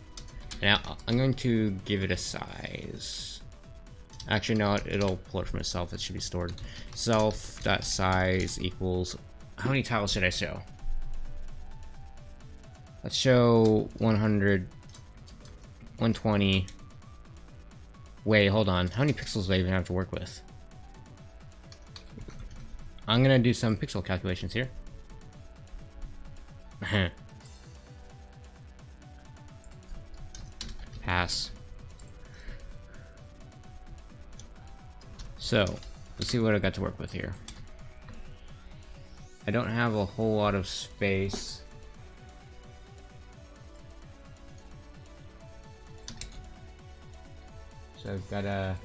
Now I'm going to give it a size. Actually, no, it'll pull it from itself. It should be stored. Self.size equals, how many tiles should I show? Let's show 100, 120. Wait, hold on. How many pixels do I even have to work with? I'm gonna do some pixel calculations here. Pass. So, let's see what I got to work with here. I don't have a whole lot of space. So I've gotta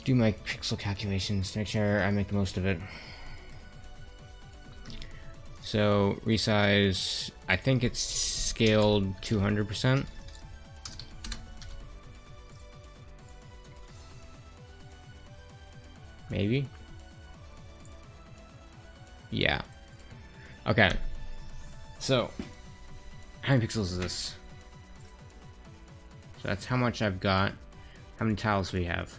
do my pixel calculations to make sure I make the most of it. So, resize, I think it's scaled 200%. Maybe? Yeah. Okay. So, how many pixels is this? So that's how much I've got. How many tiles do we have?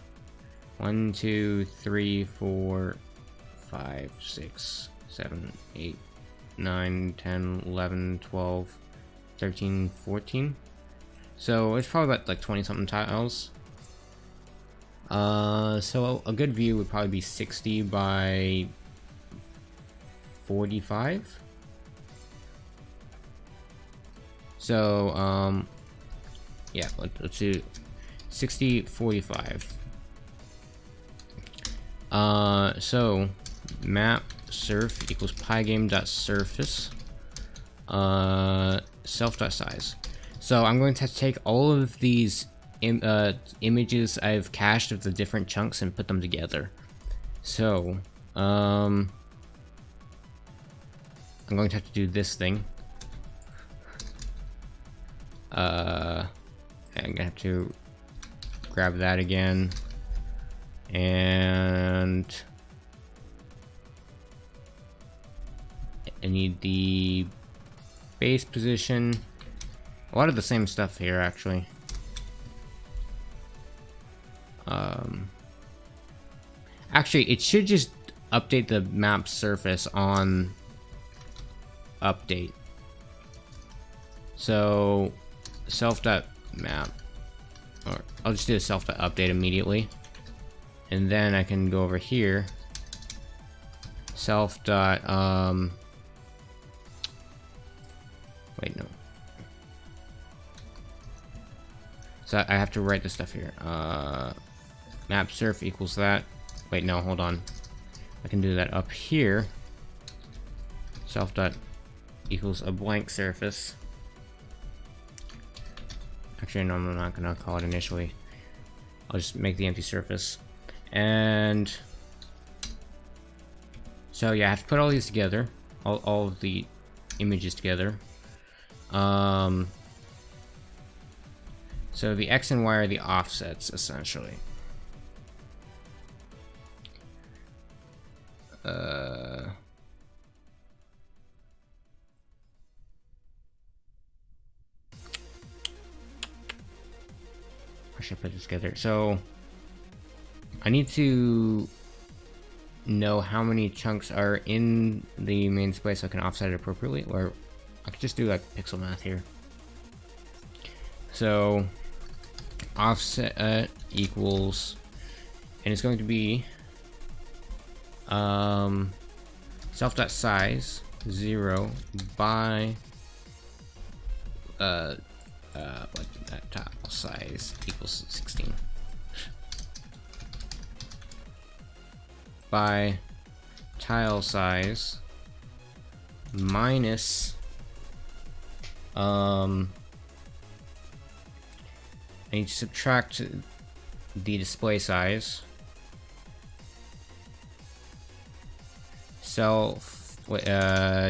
1, 2, 3, 4, 5, 6, 7, 8, 9, 10, 11, 12, 13, 14. So it's probably about like 20 something tiles. So a good view would probably be 60 by 45. So, yeah, let's do 60, 45. So map surf equals pygame.surface, self.size. So I'm going to take all of these images I've cached of the different chunks and put them together. So, I'm going to have to do this thing. I'm gonna have to grab that again, and I need the base position. A lot of the same stuff here, actually. Actually, it should just update the map surface on update. So self.map, or I'll just do a self.update immediately, and then I can go over here. Self. Wait, no. So I have to write this stuff here. Map surf equals that. Wait, no, hold on. I can do that up here. Self dot equals a blank surface. Actually, no, I'm not gonna call it initially. I'll just make the empty surface. And so yeah, I have to put all these together, all of the images together. So the X and Y are the offsets, essentially. I should put this together. So I need to know how many chunks are in the main display so I can offset it appropriately, or I could just do like pixel math here. So offset equals, and it's going to be self.size 0 by what that tile size equals 16 by tile size minus I need to subtract the display size.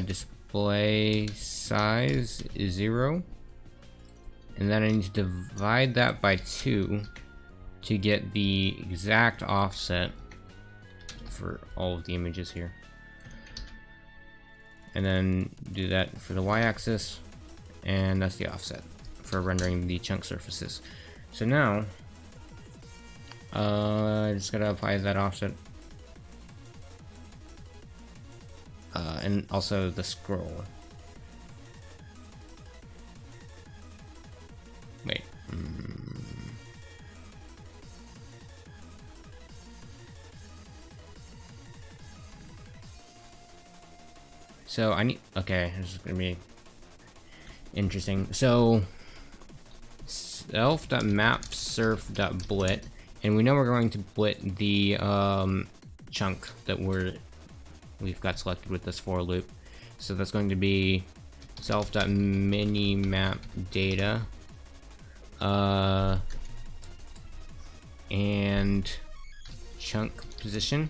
Display size is 0, and then I need to divide that by 2 to get the exact offset for all of the images here, and then do that for the y-axis, and that's the offset for rendering the chunk surfaces. So now I just gotta apply that offset. And also the scroll. Wait. So I need. Okay, this is gonna be interesting. So self.mapsurf.blit, and we know we're going to blit the chunk that we've got selected with this for loop. So that's going to be self.minimapData and chunk position.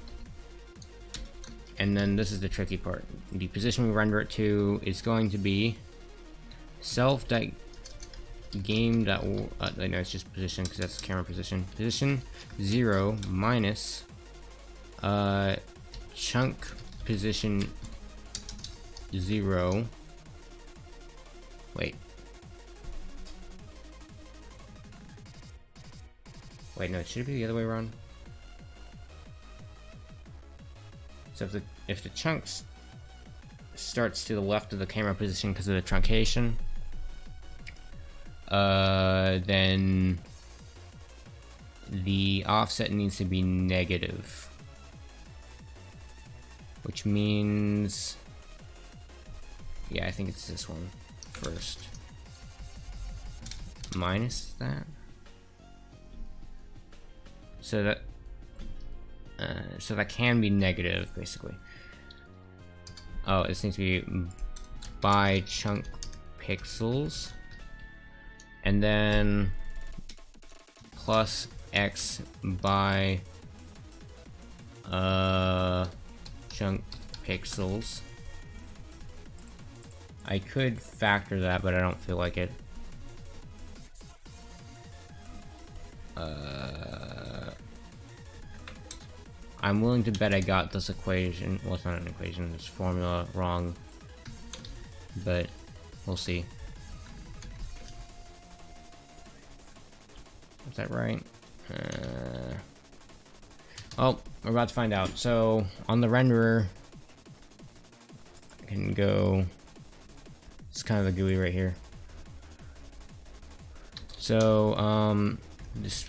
And then this is the tricky part. The position we render it to is going to be self.game. No, it's just position because that's camera position. Position 0 minus chunk position 0. Wait, no, it should be the other way around. So if the chunks starts to the left of the camera position because of the truncation, then the offset needs to be negative. Which means, yeah, I think it's this one first. Minus that. So that can be negative, basically. Oh, this needs to be by chunk pixels. And then plus X by chunk pixels. I could factor that, but I don't feel like it. I'm willing to bet I got this equation. Well, it's not an equation, this formula wrong. But we'll see. Is that right? Oh, we're about to find out. So on the renderer, I can go. It's kind of a GUI right here. So this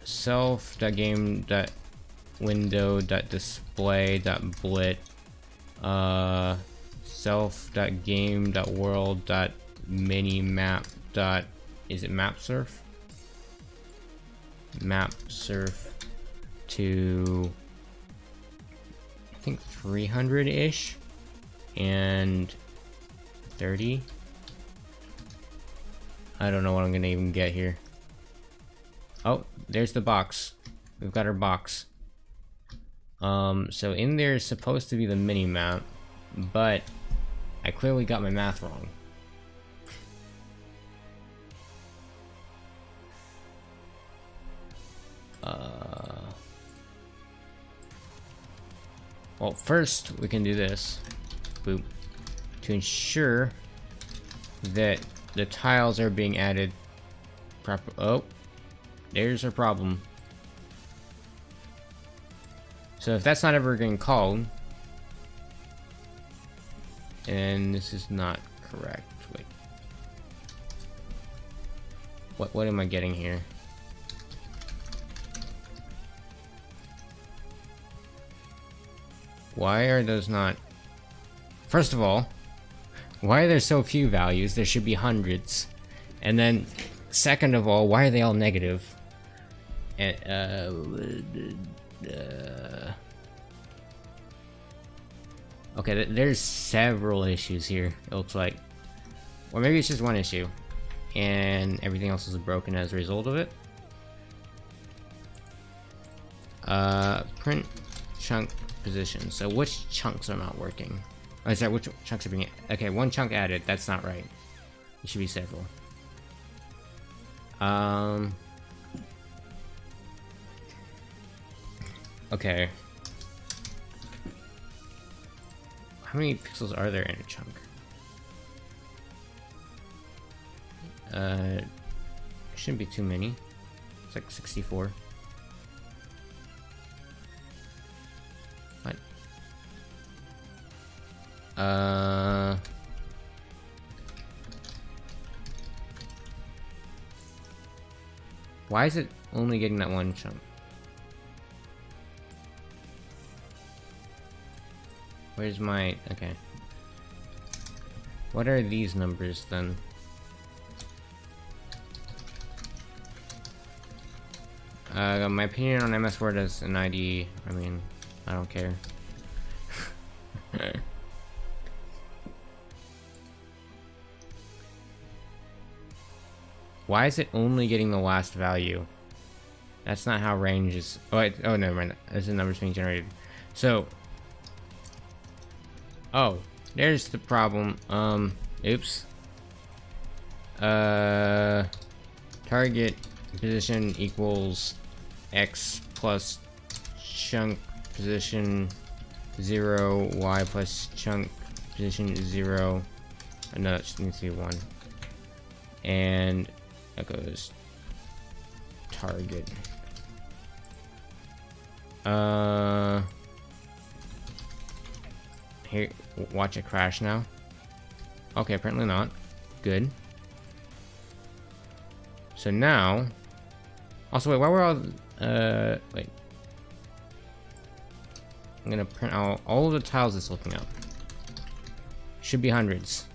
self.game.window.display.blit self.game.world.minimap. Is it map surf? Map surf to I think 300-ish and 30. I don't know what I'm gonna even get here. Oh, there's the box. We've got our box. So in there is supposed to be the mini map, but I clearly got my math wrong. Well, first we can do this. Boop. To ensure that the tiles are being added proper. Oh, there's our problem. So if that's not ever getting called, and this is not correct. Wait. What am I getting here? Why are those not? First of all, why are there so few values? There should be hundreds. And then, second of all, why are they all negative? And, okay, there's several issues here, it looks like. Or maybe it's just one issue, and everything else is broken as a result of it. Print chunk position. So which chunks are not working? Oh, sorry, which chunks are being... Okay, one chunk added. That's not right. It should be several. Okay. How many pixels are there in a chunk? Shouldn't be too many. It's like 64. What? Why is it only getting that one chunk? Where's my... Okay. What are these numbers then? My opinion on MS Word as an ID, I mean, I don't care. Why is it only getting the last value? That's not how range is... Oh, oh, never mind. This is numbers being generated. So... Oh, there's the problem. Oops. Target position equals X plus chunk position 0, Y plus chunk position 0. No, it just needs to be 1. And that goes target. Here, watch it crash now. Okay, apparently not. Good. So now... Also, wait, why were all... wait. I'm gonna print out all of the tiles it's looking up. Should be hundreds.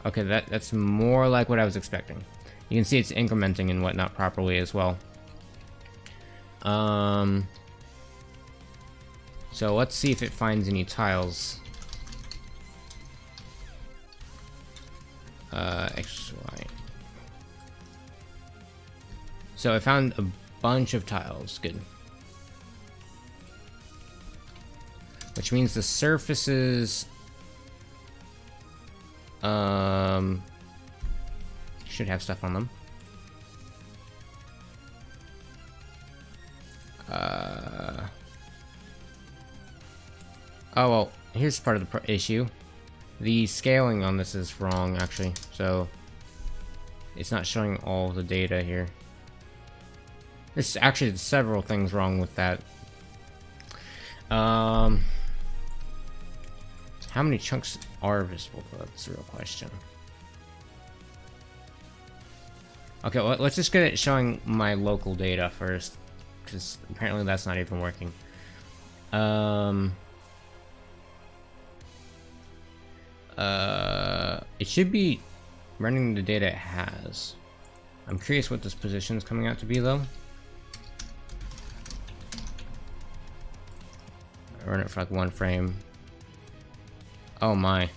Okay, that's more like what I was expecting. You can see it's incrementing and whatnot properly as well. So let's see if it finds any tiles. X, Y. So I found a bunch of tiles. Good. Which means the surfaces should have stuff on them. Oh well, here's part of the issue. The scaling on this is wrong, actually, so it's not showing all the data here. There's actually several things wrong with that. How many chunks are visible? That's the real question. Okay, well, let's just get it showing my local data first, because apparently that's not even working. It should be running the data it has. I'm curious what this position is coming out to be, though. I run it for like 1 frame. Oh my.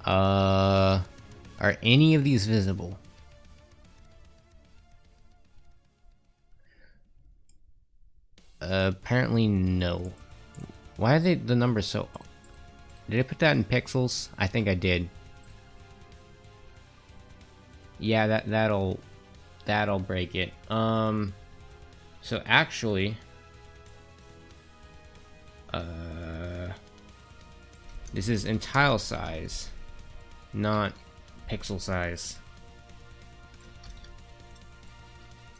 Are any of these visible? Apparently no. Why are the numbers so... Did I put that in pixels? I think I did. Yeah, that'll break it. So actually, this is in tile size, not pixel size.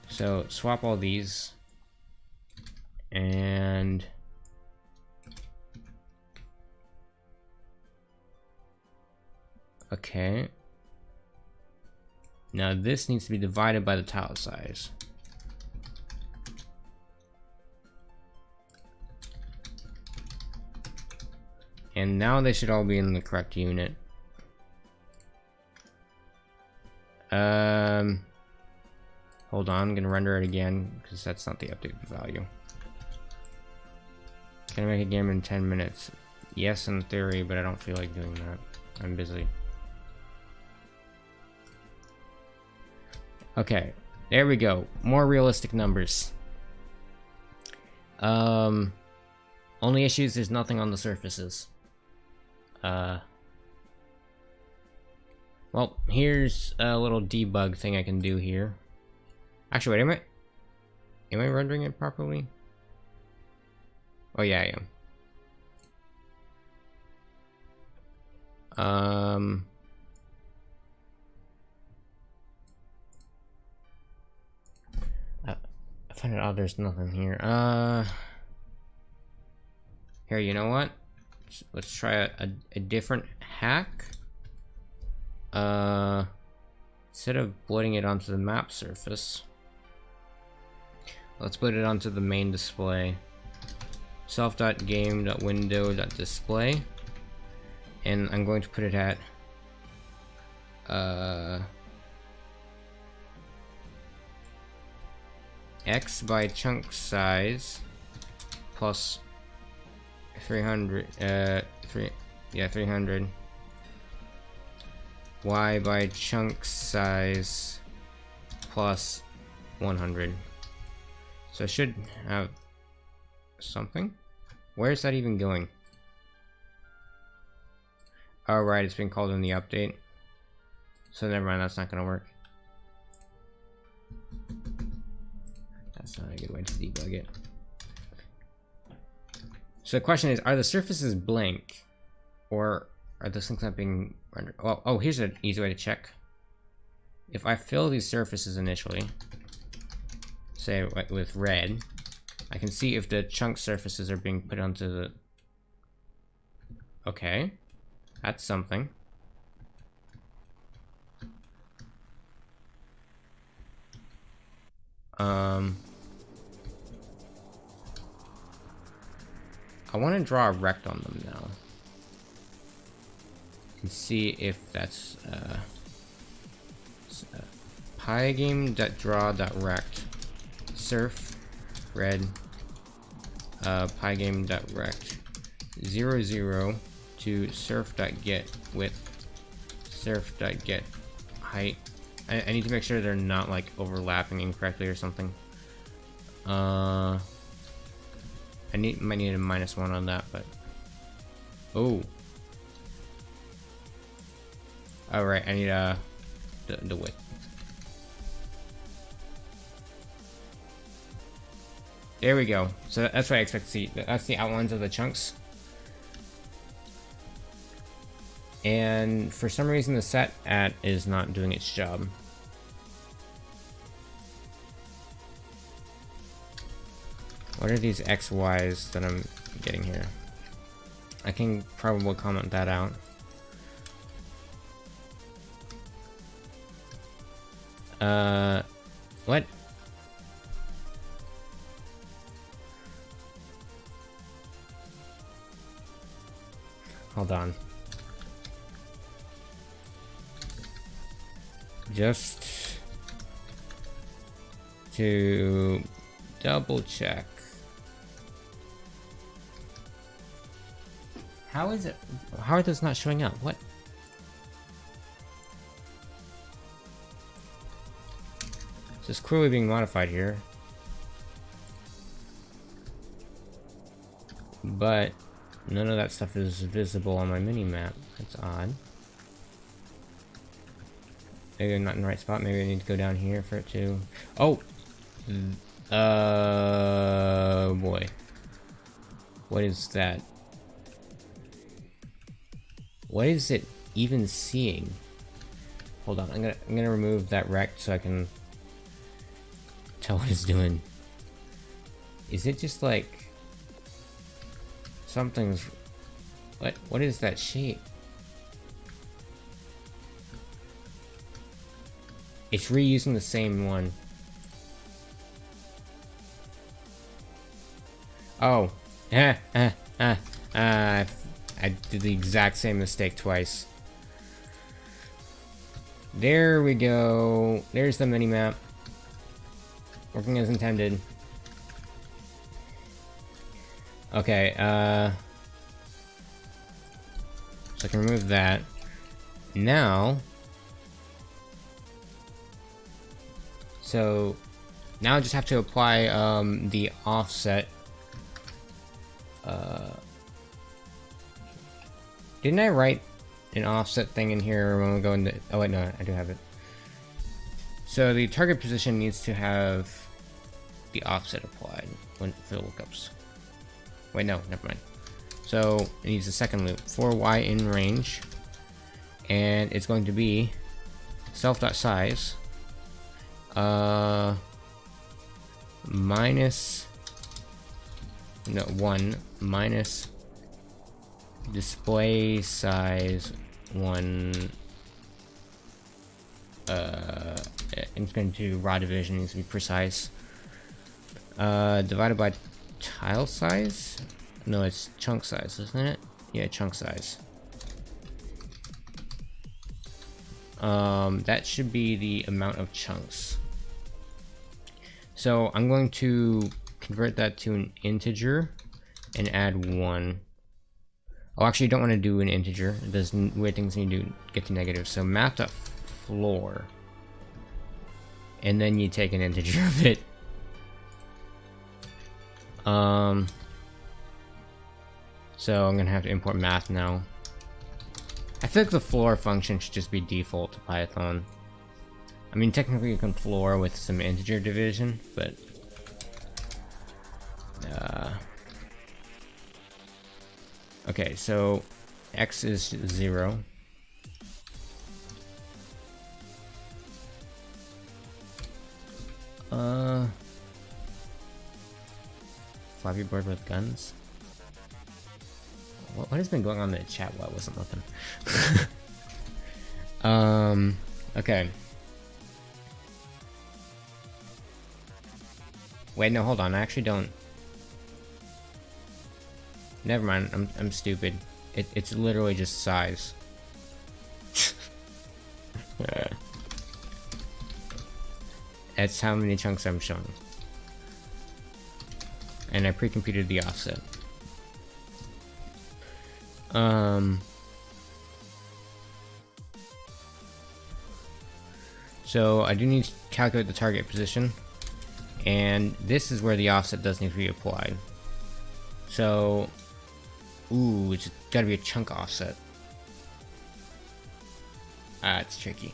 So swap all these, and okay. Now this needs to be divided by the tile size. And now they should all be in the correct unit. Hold on, I'm gonna render it again because that's not the updated value. Can I make a game in 10 minutes? Yes, in theory, but I don't feel like doing that. I'm busy. Okay, there we go. More realistic numbers. Only issues, there's nothing on the surfaces. Well, here's a little debug thing I can do here. Actually, wait, am I rendering it properly? Oh yeah, I am. I find it odd there's nothing here. Here, you know what? Let's try a different hack. Instead of bloating it onto the map surface, let's put it onto the main display. Self.game.window.display, and I'm going to put it at x by chunk size plus 300 300 y by chunk size plus 100. So I should have something. Where is that even going? Oh right, it's been called in the update. So never mind, that's not gonna work. That's not a good way to debug it. So the question is, are the surfaces blank, or are those things not being rendered? Oh, here's an easy way to check. If I fill these surfaces initially, say with red, I can see if the chunk surfaces are being put onto the... Okay, that's something. I want to draw a rect on them now and see if that's pygame.draw.rect surf red pygame.rect 00 to surf.get width surf.get height. I need to make sure they're not like overlapping incorrectly or something. I might need a -1 on that, but oh, all right. I need the width. There we go. So that's what I expect to see. That's the outlines of the chunks. And for some reason, the set at is not doing its job. What are these XYs that I'm getting here? I can probably comment that out. What? Hold on. Just to double check. How is it? How are those not showing up? What? This is clearly being modified here. But none of that stuff is visible on my mini-map. That's odd. Maybe I'm not in the right spot. Maybe I need to go down here for it to... Oh! Boy. What is that? What is it even seeing? Hold on, I'm gonna remove that rect so I can tell what it's doing. Is it just like something's... What is that shape? It's reusing the same one. Oh. I did the exact same mistake twice. There we go. There's the mini-map. Working as intended. Okay, so I can remove that. Now... So, now I just have to apply, the offset. Didn't I write an offset thing in here when we go into... Oh wait, no, I do have it. So the target position needs to have the offset applied for the lookups. Wait, no, never mind. So it needs a second loop for y in range, and it's going to be self.size minus 1 minus display size 1. It's going to raw division, needs to be precise. Divided by tile size? No, it's chunk size, isn't it? Yeah, chunk size. That should be the amount of chunks. So I'm going to convert that to an integer and add 1. Oh, actually, you don't want to do an integer. It does weird things when you get to negative. So math.floor. And then you take an integer of it. So I'm gonna have to import math now. I feel like the floor function should just be default to Python. I mean, technically you can floor with some integer division, but okay, so x is 0. Flappy Bird with guns? What has been going on in the chat while I wasn't looking? Okay. Wait, no, hold on. I actually don't... Never mind. I'm stupid. It's literally just size. That's how many chunks I'm showing. And I pre-computed the offset. So I do need to calculate the target position, and this is where the offset does need to be applied. So, ooh, it's gotta be a chunk offset. It's tricky.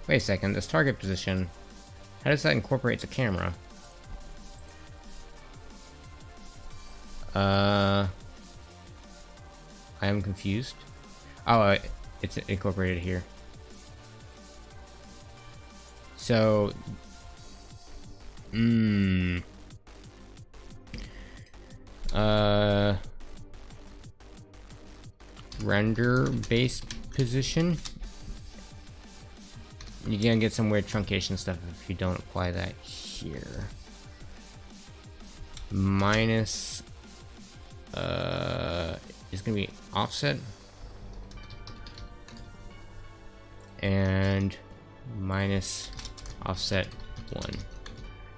Wait a second, this target position, how does that incorporate the camera? I am confused. Oh, it's incorporated here. So, render base position. You're gonna get some weird truncation stuff if you don't apply that here. Minus is gonna be offset, and minus offset 1.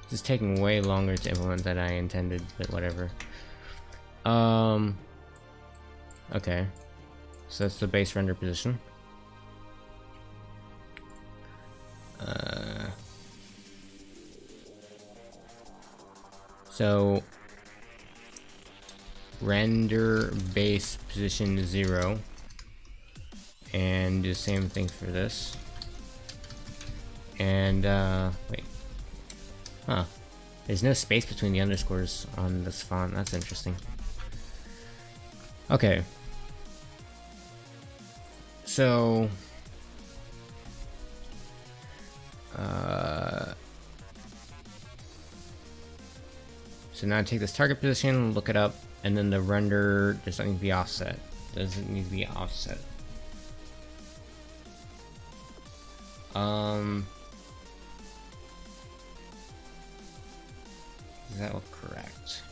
This is taking way longer to implement than I intended, but whatever. Okay, so that's the base render position. So render base position 0, and do the same thing for this. And wait, there's no space between the underscores on this font. That's interesting. Okay, so so now take this target position, look it up, and then the render does not need to be offset. Doesn't need to be offset. Does that look correct?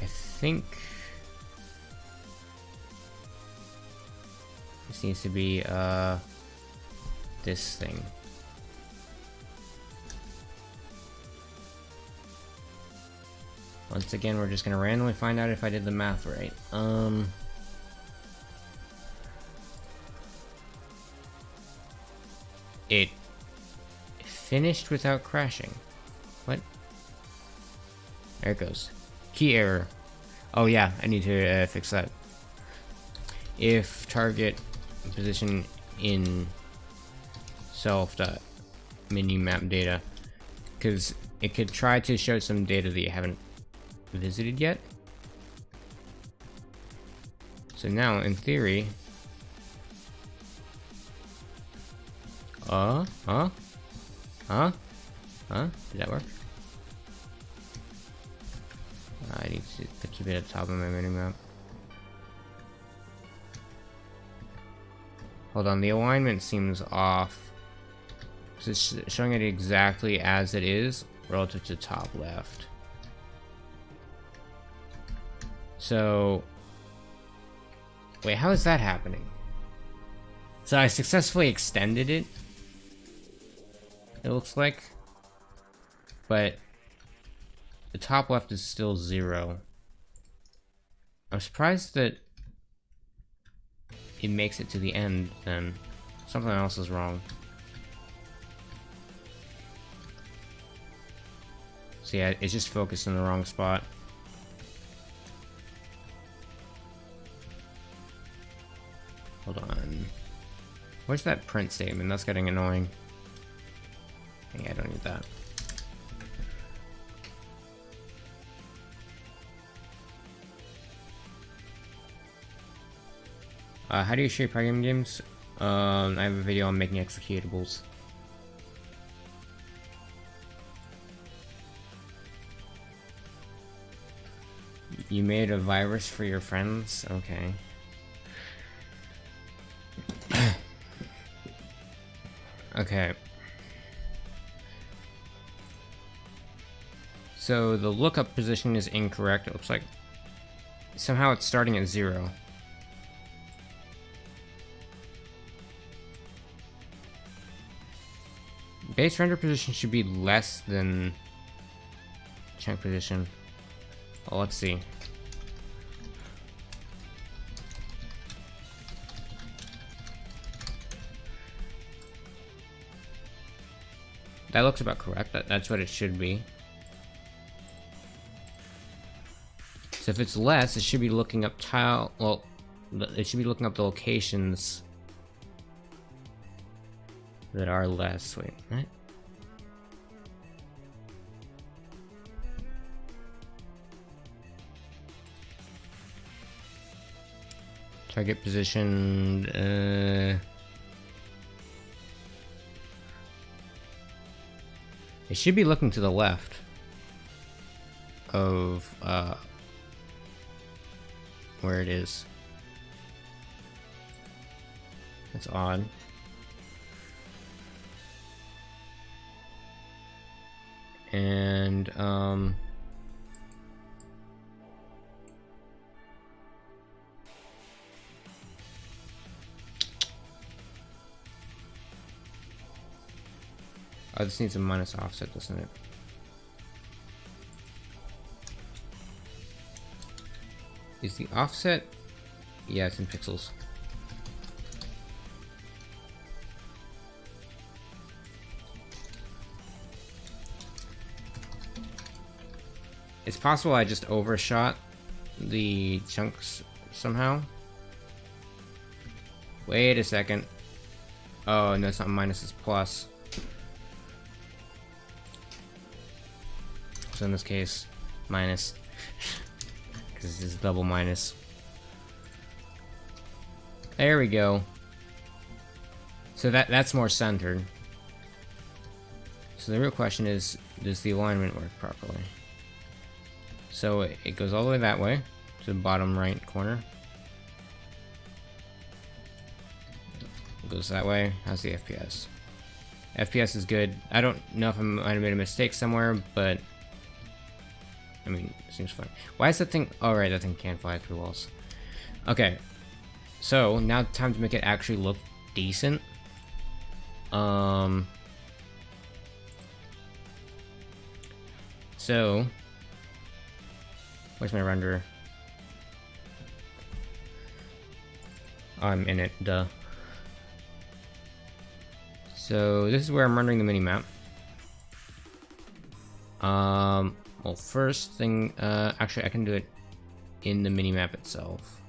I think this needs to be this thing. Once again, we're just gonna randomly find out if I did the math right. It finished without crashing. What? There it goes. Key error. Oh yeah, I need to fix that. If target position in self.minimap data, because it could try to show some data that you haven't visited yet. So now, in theory, did that work? I need to keep it at the top of my minimap. Hold on, the alignment seems off. So it's showing it exactly as it is relative to top left. So, wait, how is that happening? So I successfully extended it, it looks like, but the top left is still 0. I'm surprised that it makes it to the end, then something else is wrong. So yeah, it's just focused in the wrong spot. Hold on. Where's that print statement? That's getting annoying. Yeah, I don't need that. How do you share Pygame games? I have a video on making executables. You made a virus for your friends? Okay. Okay. So the lookup position is incorrect. It looks like somehow it's starting at 0. Base render position should be less than chunk position. Well, let's see. That looks about correct. That's what it should be. So if it's less, it should be looking up tile. Well, it should be looking up the locations that are less. Wait, what? Target position. It should be looking to the left of where it is. That's odd. And oh, this needs a minus offset, doesn't it? Is the offset? Yeah, it's in pixels. It's possible I just overshot the chunks somehow. Wait a second. Oh, no, it's not minus, it's plus. So in this case, minus. Because it's double minus. There we go. So that's more centered. So the real question is, does the alignment work properly? So it goes all the way that way, to the bottom right corner. It goes that way. How's the FPS? FPS is good. I don't know if I might have made a mistake somewhere, but I mean, it seems fine. Why is that thing? Oh, right, that thing can't fly through walls. Okay, so now time to make it actually look decent. So where's my renderer? Oh, I'm in it, duh. So this is where I'm rendering the mini-map. Well, first thing, actually I can do it in the mini-map itself.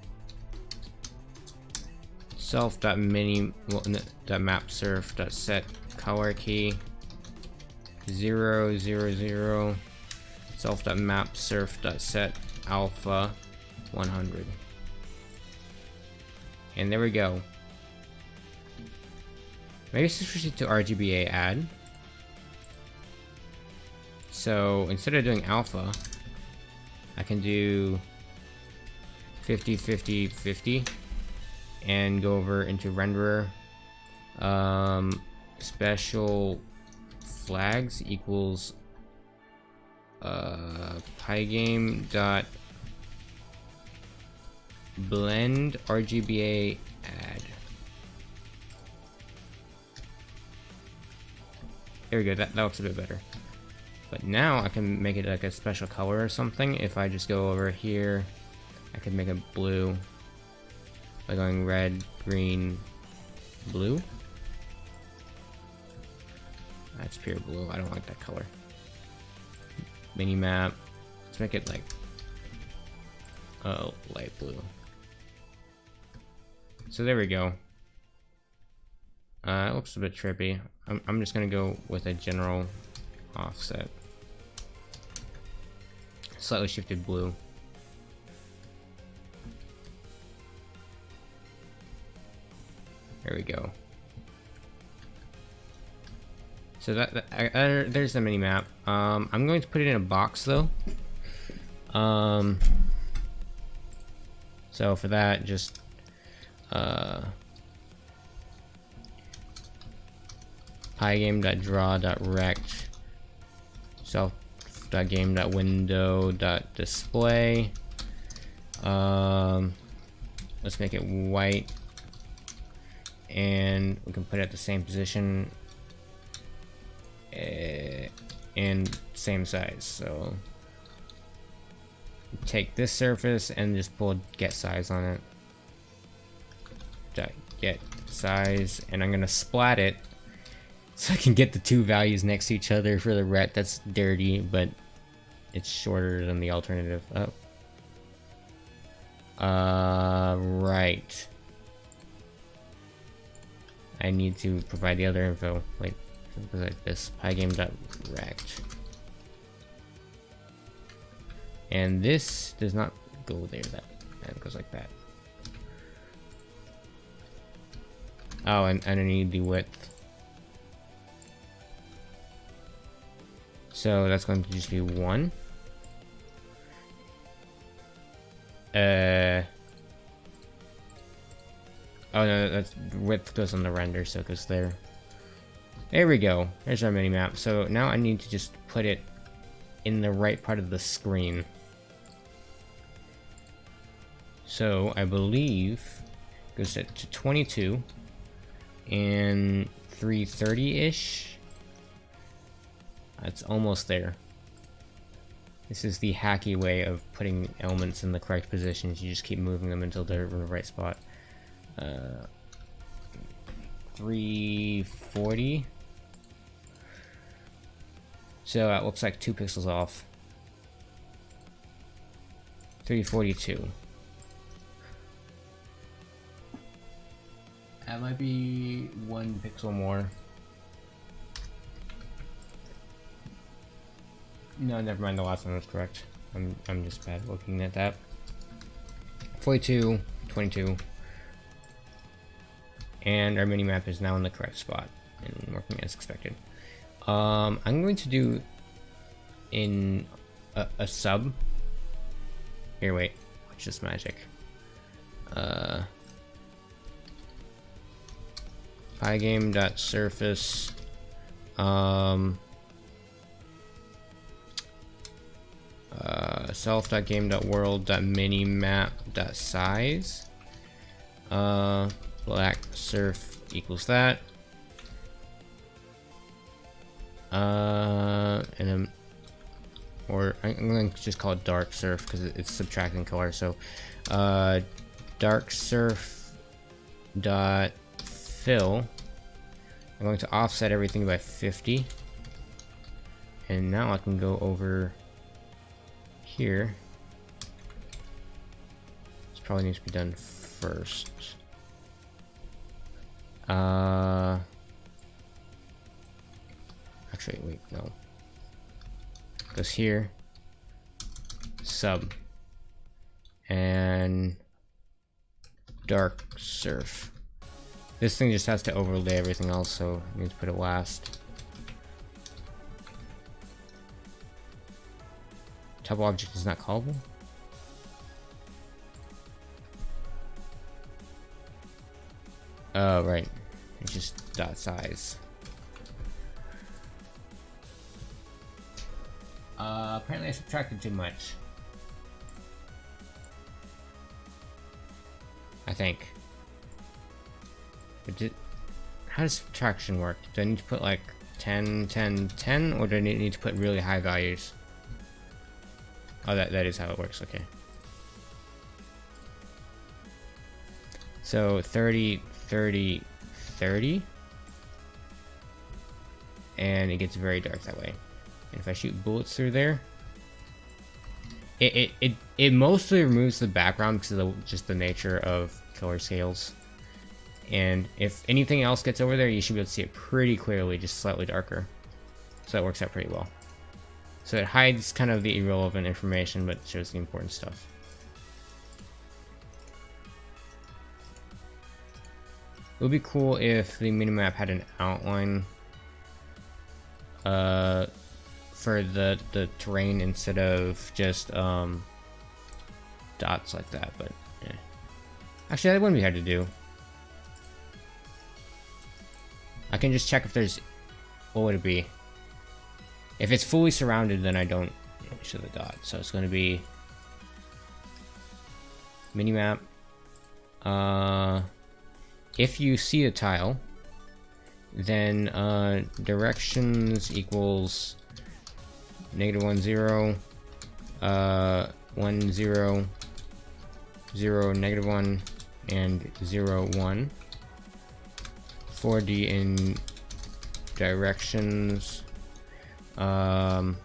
Self.mini, well, .map surf.set color key 0, 0, 0. Self.map surf.set alpha 100. And there we go. Maybe switch it to RGBA add. So instead of doing alpha, I can do 50, 50, 50 and go over into renderer. Special flags equals Pygame dot blend RGBA add. There we go, that looks a bit better. But now I can make it like a special color or something. If I just go over here, I could make it blue by going red, green, blue. That's pure blue. I don't like that color. Mini map. Let's make it like light blue. So there we go. It looks a bit trippy. I'm just gonna go with a general offset. Slightly shifted blue. There we go. So there's the mini map. I'm going to put it in a box though. So for that, just pygame.draw.rect self.game.window.display. Let's make it white, and we can put it at the same position and same size. So take this surface and just pull get size on it. Get size, and I'm gonna splat it so I can get the two values next to each other for the ret. That's dirty, but it's shorter than the alternative. Right. I need to provide the other info. Wait, it goes like this: pygame.rect. And this does not go there. That goes like that. Oh, and I need the width. So that's going to just be 1. Oh no, that's width goes on the render, so it goes there. There we go. There's our mini-map. So now I need to just put it in the right part of the screen. So I believe it goes to 22 and 330-ish. That's almost there. This is the hacky way of putting elements in the correct positions. You just keep moving them until they're in the right spot. 340. So that looks like 2 pixels off. 342. That might be 1 pixel more. No, never mind. The last one was correct. I'm just bad looking at that. 42, 22. And our mini-map is now in the correct spot and working as expected. I'm going to do in a sub. Here, wait. Watch this magic. Pygame.surface. Self.game.world.minimap.size. Black surf equals that. And then, or I'm going to just call it dark surf because it's subtracting color. So, dark surf dot fill. I'm going to offset everything by 50, and now I can go over here. This probably needs to be done first. Actually, wait, no. Goes here, sub, and dark surf. This thing just has to overlay everything else, so I need to put it last. Top object is not callable. Oh, right. It's just dot size. Apparently I subtracted too much. I think. But how does subtraction work? Do I need to put like 10, 10, 10, or do I need to put really high values? Oh, that is how it works, okay. So 30, 30, 30. And it gets very dark that way. And if I shoot bullets through there, it mostly removes the background because of just the nature of color scales. And if anything else gets over there, you should be able to see it pretty clearly, just slightly darker. So that works out pretty well. So it hides kind of the irrelevant information, but shows the important stuff. It would be cool if the minimap had an outline for the terrain instead of just dots like that, but yeah. Actually, that wouldn't be hard to do. I can just check if there's... What would it be? If it's fully surrounded, then I don't show the dot. So it's going to be minimap. If you see a tile, then directions equals -1 0 1 0 0 -1 and 0 1. 4D in directions, and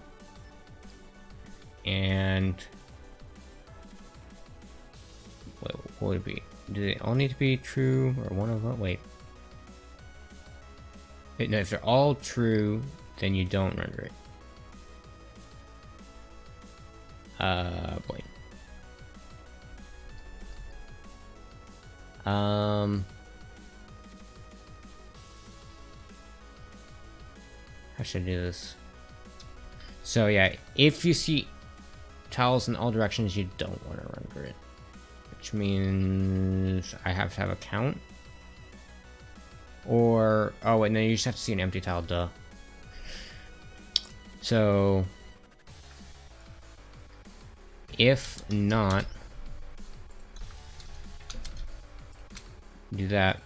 what would it be? Do they all need to be true, or one of them? Wait, no, if they're all true, then you don't render it. Boy. How should I do this? So yeah, if you see tiles in all directions, you don't want to render it. Which means I have to have a count. Or, oh wait, no, you just have to see an empty tile, duh. So, if not, do that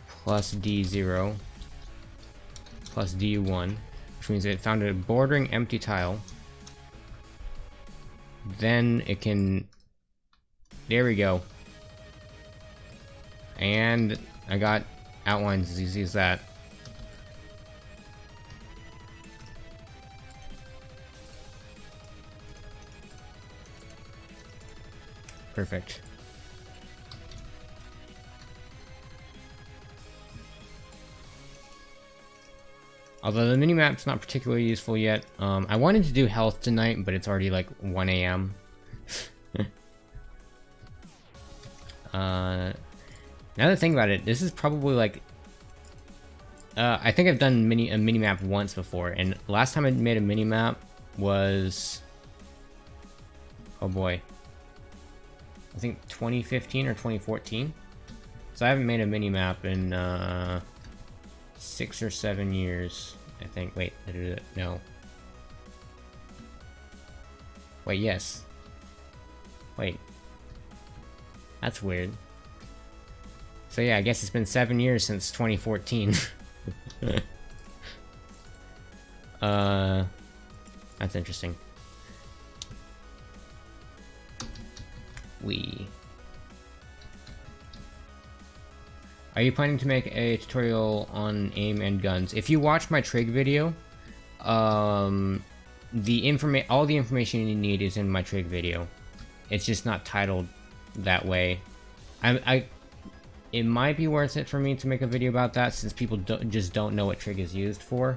plus D0 plus D1, which means it found a bordering empty tile. Then it can, there we go. And I got outlines as easy as that. Perfect. Although the minimap's not particularly useful yet. I wanted to do health tonight, but it's already like 1 AM. Now that I think about it, this is probably like... I think I've done a minimap once before, and last time I made a minimap was... Oh boy. I think 2015 or 2014. So I haven't made a minimap in 6 or 7 years, I think. Wait, no. Wait, yes. Wait. That's weird. So yeah, I guess it's been 7 years since 2014. That's interesting. Are you planning to make a tutorial on aim and guns? If you watch my trig video, all the information you need is in my trig video. It's just not titled that way. It might be worth it for me to make a video about that, since people just don't know what trig is used for,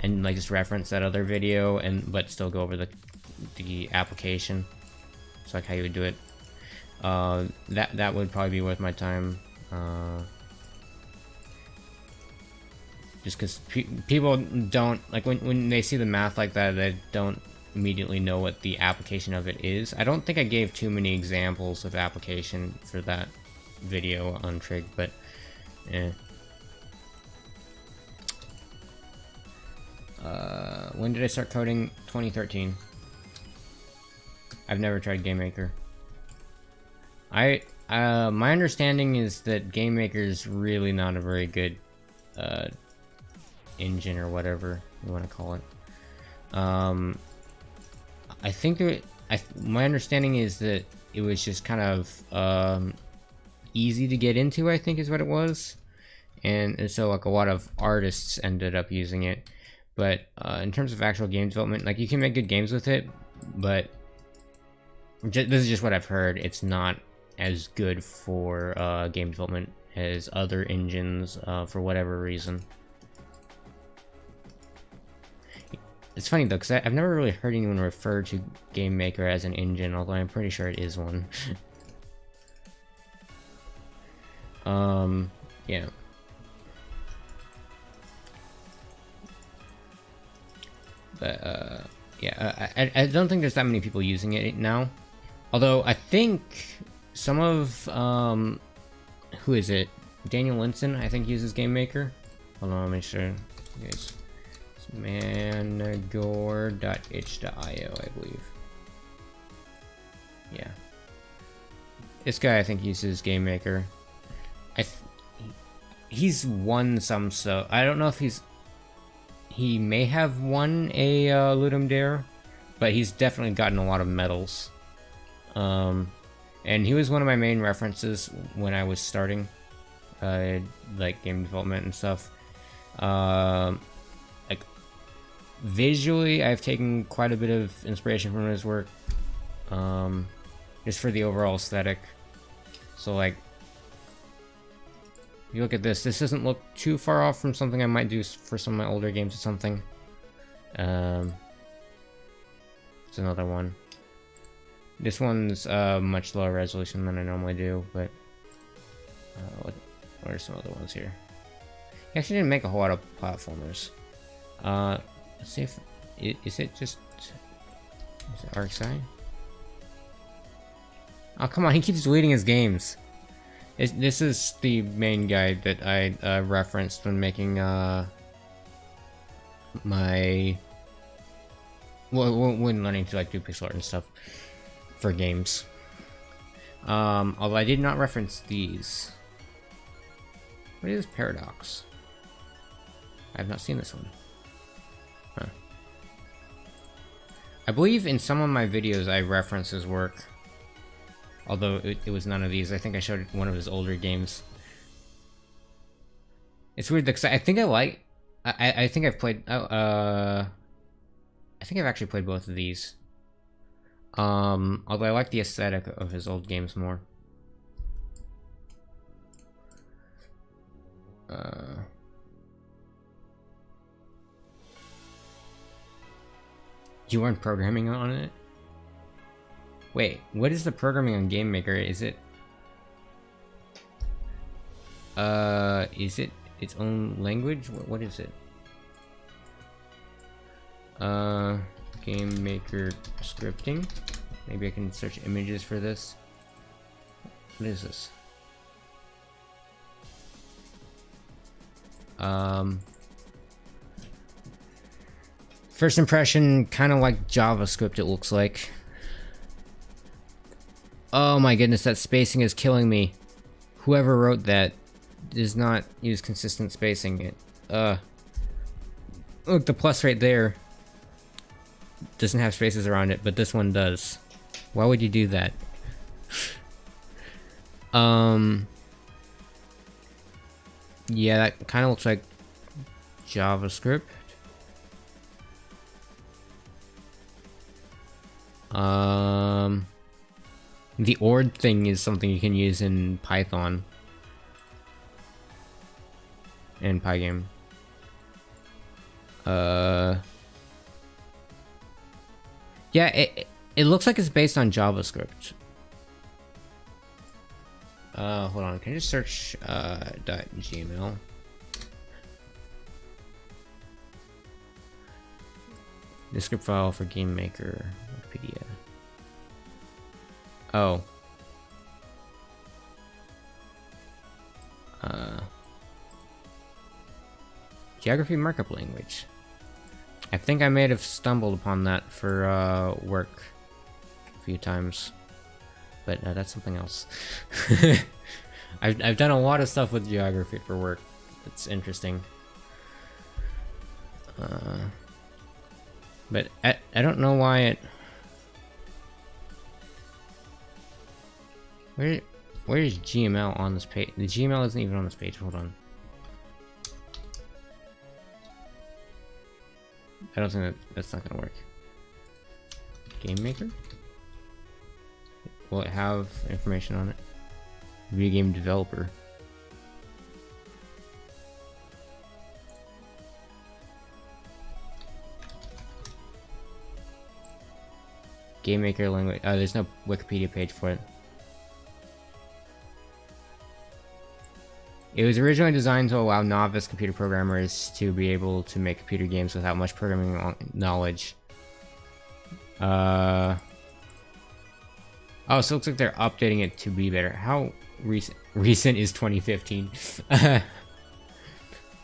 and like just reference that other video but still go over the application. So like how you would do it. That would probably be worth my time. Just because people don't, like, when they see the math like that, they don't immediately know what the application of it is. I don't think I gave too many examples of application for that video on trig, but when did I start coding? 2013. I've never tried GameMaker. My understanding is that GameMaker is really not a very good engine, or whatever you want to call it. I think my understanding is that it was just kind of easy to get into, I think is what it was, and so like a lot of artists ended up using it. But in terms of actual game development, like, you can make good games with it, but this is just what I've heard. It's not as good for game development as other engines for whatever reason. It's funny though, because I've never really heard anyone refer to GameMaker as an engine, although I'm pretty sure it is one. Yeah. But yeah, I don't think there's that many people using it now. Although I think some of who is it? Daniel Linson, I think, uses GameMaker. Hold on, let me make sure. Yes. Managor.itch.io, I believe. Yeah. This guy, I think, uses GameMaker. He's won some, so I don't know if he may have won a Ludum Dare, but he's definitely gotten a lot of medals. And he was one of my main references when I was starting, like, game development and stuff. Like, visually, I've taken quite a bit of inspiration from his work, just for the overall aesthetic. So, like, if you look at this doesn't look too far off from something I might do for some of my older games or something. It's another one. This one's much lower resolution than I normally do, but what are some other ones here? He actually didn't make a whole lot of platformers. Let's see if is it just is it RxI? Oh come on, he keeps deleting his games. This is the main guy that I referenced when making when learning to like do pixel art and stuff for games. Although I did not reference these. What is Paradox? I have not seen this one. Huh. I believe in some of my videos I reference his work. Although it was none of these. I think I showed one of his older games. It's weird because I think I think I've played I think I've actually played both of these. Although I like the aesthetic of his old games more. You weren't programming on it? Wait, what is the programming on Game Maker? Is it its own language? What is it? Game Maker scripting. Maybe I can search images for this. What is this? First impression, kind of like JavaScript, it looks like. Oh my goodness, that spacing is killing me. Whoever wrote that does not use consistent spacing. Look, the plus right there doesn't have spaces around it, but this one does. Why would you do that? Yeah, that kind of looks like JavaScript. The ORD thing is something you can use in Python and Pygame. Yeah, it looks like it's based on JavaScript. Hold on, can I just search .gml? The script file for Game Maker, Wikipedia. Oh. Geography markup language. I think I may have stumbled upon that for work a few times, but that's something else. I've done a lot of stuff with geography for work. It's interesting. But I don't know why it. Where is GML on this page? The GML isn't even on this page. Hold on. I don't think that's not gonna work. Game Maker? Will it have information on it? Video game developer. Game Maker language. There's no Wikipedia page for it. It was originally designed to allow novice computer programmers to be able to make computer games without much programming knowledge. Oh, so it looks like they're updating it to be better. How recent is 2015?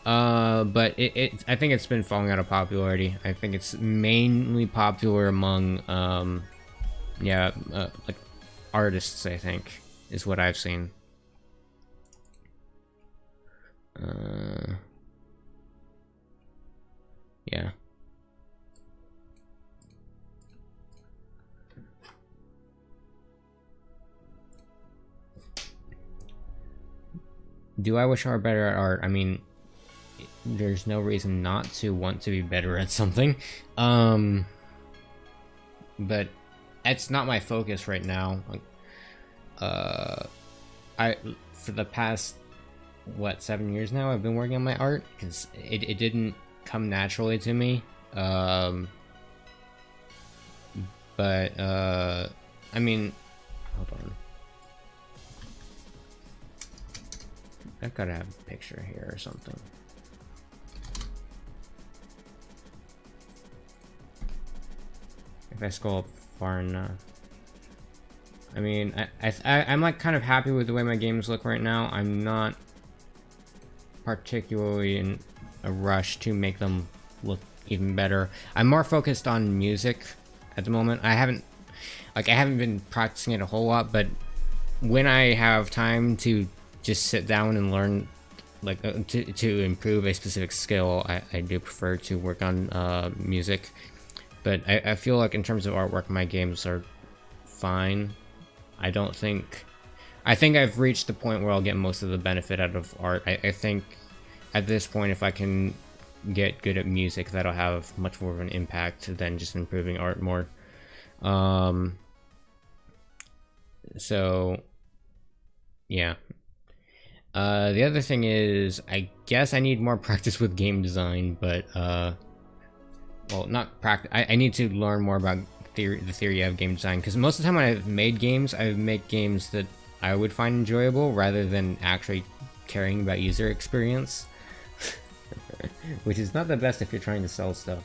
But I think it's been falling out of popularity. I think it's mainly popular among, like artists, I think, is what I've seen. Yeah. Do I wish I were better at art? I mean, there's no reason not to want to be better at something. But that's not my focus right now. For the past, what, 7 years now, I've been working on my art, because it didn't come naturally to me. I mean, hold on. I've got to have a picture here or something. I scroll up far enough. I mean, I'm like kind of happy with the way my games look right now. I'm not particularly in a rush to make them look even better. I'm more focused on music at the moment. I haven't been practicing it a whole lot, but when I have time to just sit down and learn, like to improve a specific skill, I do prefer to work on music. But I feel like in terms of artwork, my games are fine. I think I've reached the point where I'll get most of the benefit out of art. I think at this point, if I can get good at music, that'll have much more of an impact than just improving art more. So yeah. The other thing is, I guess I need more practice with game design, but well, not practice. I need to learn more about the theory of game design, because most of the time when I've made games, I make games that I would find enjoyable rather than actually caring about user experience. Which is not the best if you're trying to sell stuff.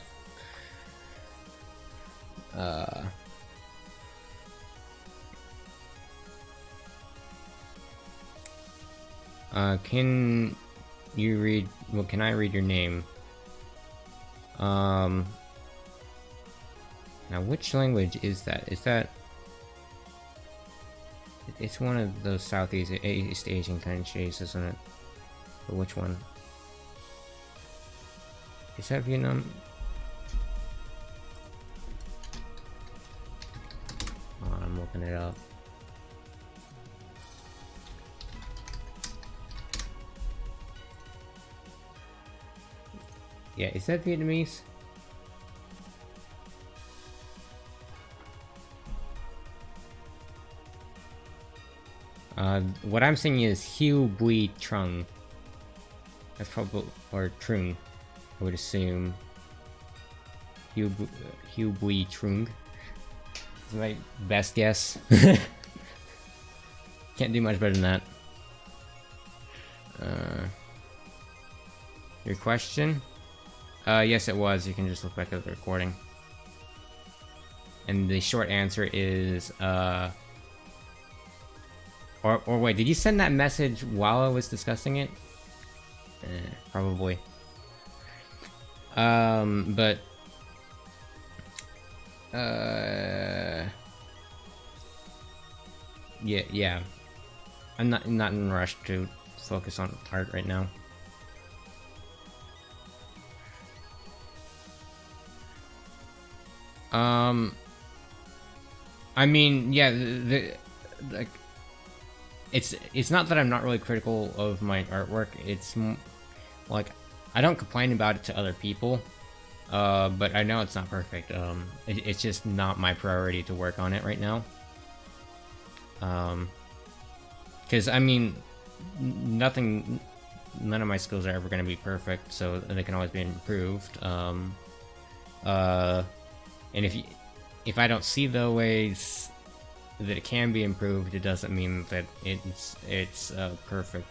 Can you read? Well, can I read your name? Now, which language is that? Is that? It's one of those Southeast East Asian countries, isn't it? But which one? Is that Vietnam? Oh, I'm looking it up. Yeah, is that Vietnamese? What I'm saying is Hue Bui Trung. That's probably, or Trung, I would assume. Hue Bui Trung. Is my best guess. Can't do much better than that. Your question? Yes, it was. You can just look back at the recording. And the short answer is, or wait, did you send that message while I was discussing it? Probably. But yeah. I'm not in a rush to focus on art right now. I mean, yeah, like, it's not that I'm not really critical of my artwork. It's like, I don't complain about it to other people, but I know it's not perfect. It's just not my priority to work on it right now. Because I mean, none of my skills are ever going to be perfect, so they can always be improved. And if I don't see the ways that it can be improved, it doesn't mean that it's perfect.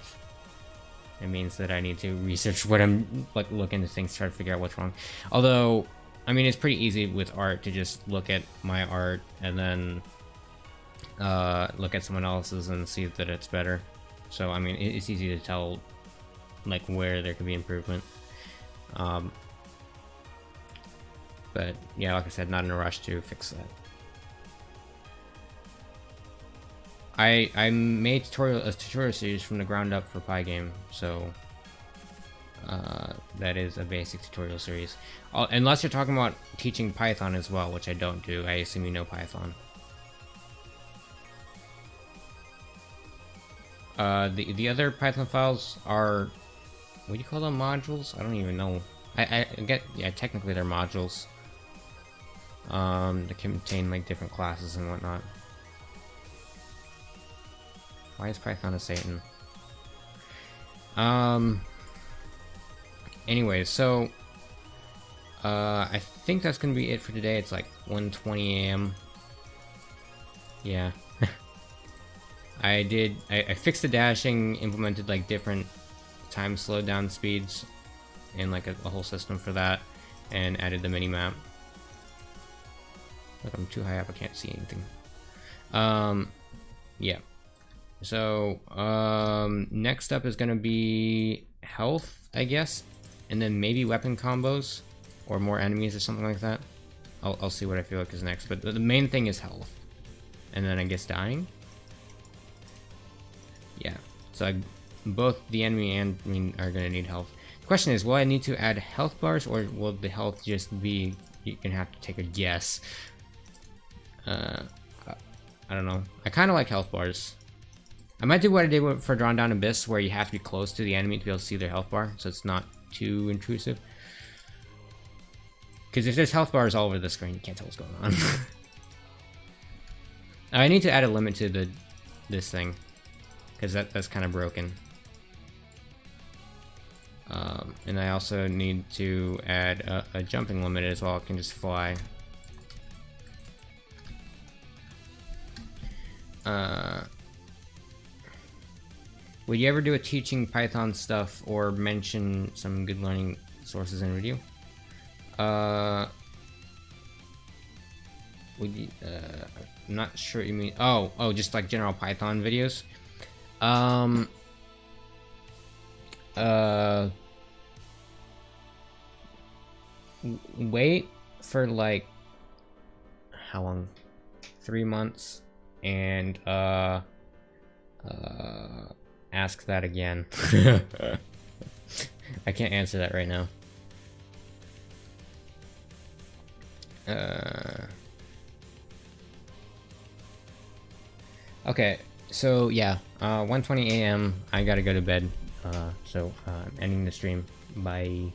It means that I need to research what I'm like, look into things, try to figure out what's wrong. Although, I mean, it's pretty easy with art to just look at my art and then look at someone else's and see that it's better. So I mean, it's easy to tell like where there could be improvement. But yeah, like I said, not in a rush to fix that. I made a tutorial series from the ground up for Pygame, so that is a basic tutorial series. Unless you're talking about teaching Python as well, which I don't do. I assume you know Python. The other Python files are, what do you call them, modules? I don't even know. I get, yeah, technically they're modules. That contain like different classes and whatnot. Why is Python a Satan? Anyway, so I think that's gonna be it for today. It's like 1:20 AM. Yeah. I fixed the dashing, implemented like different time slowdown speeds and like a whole system for that, and added the mini map. Look, I'm too high up, I can't see anything. Yeah. So, next up is gonna be health, I guess, and then maybe weapon combos, or more enemies or something like that. I'll see what I feel like is next, but the main thing is health. And then I guess dying? Yeah, so both the enemy and me are gonna need health. The question is, will I need to add health bars, or will the health just be, you're gonna have to take a guess. I don't know. I kinda like health bars. I might do what I did for Drawn Down Abyss, where you have to be close to the enemy to be able to see their health bar, so it's not too intrusive. Because if there's health bars all over the screen, you can't tell what's going on. I need to add a limit to this thing, because that's kind of broken. And I also need to add a jumping limit as well. I can just fly. Would you ever do a teaching Python stuff or mention some good learning sources in review? Would you, I'm not sure what you mean. Oh, just like general Python videos. Wait for like how long? 3 months, and ask that again. I can't answer that right now. Okay, so yeah, 1:20 a.m. I gotta go to bed. So I'm ending the stream. Bye.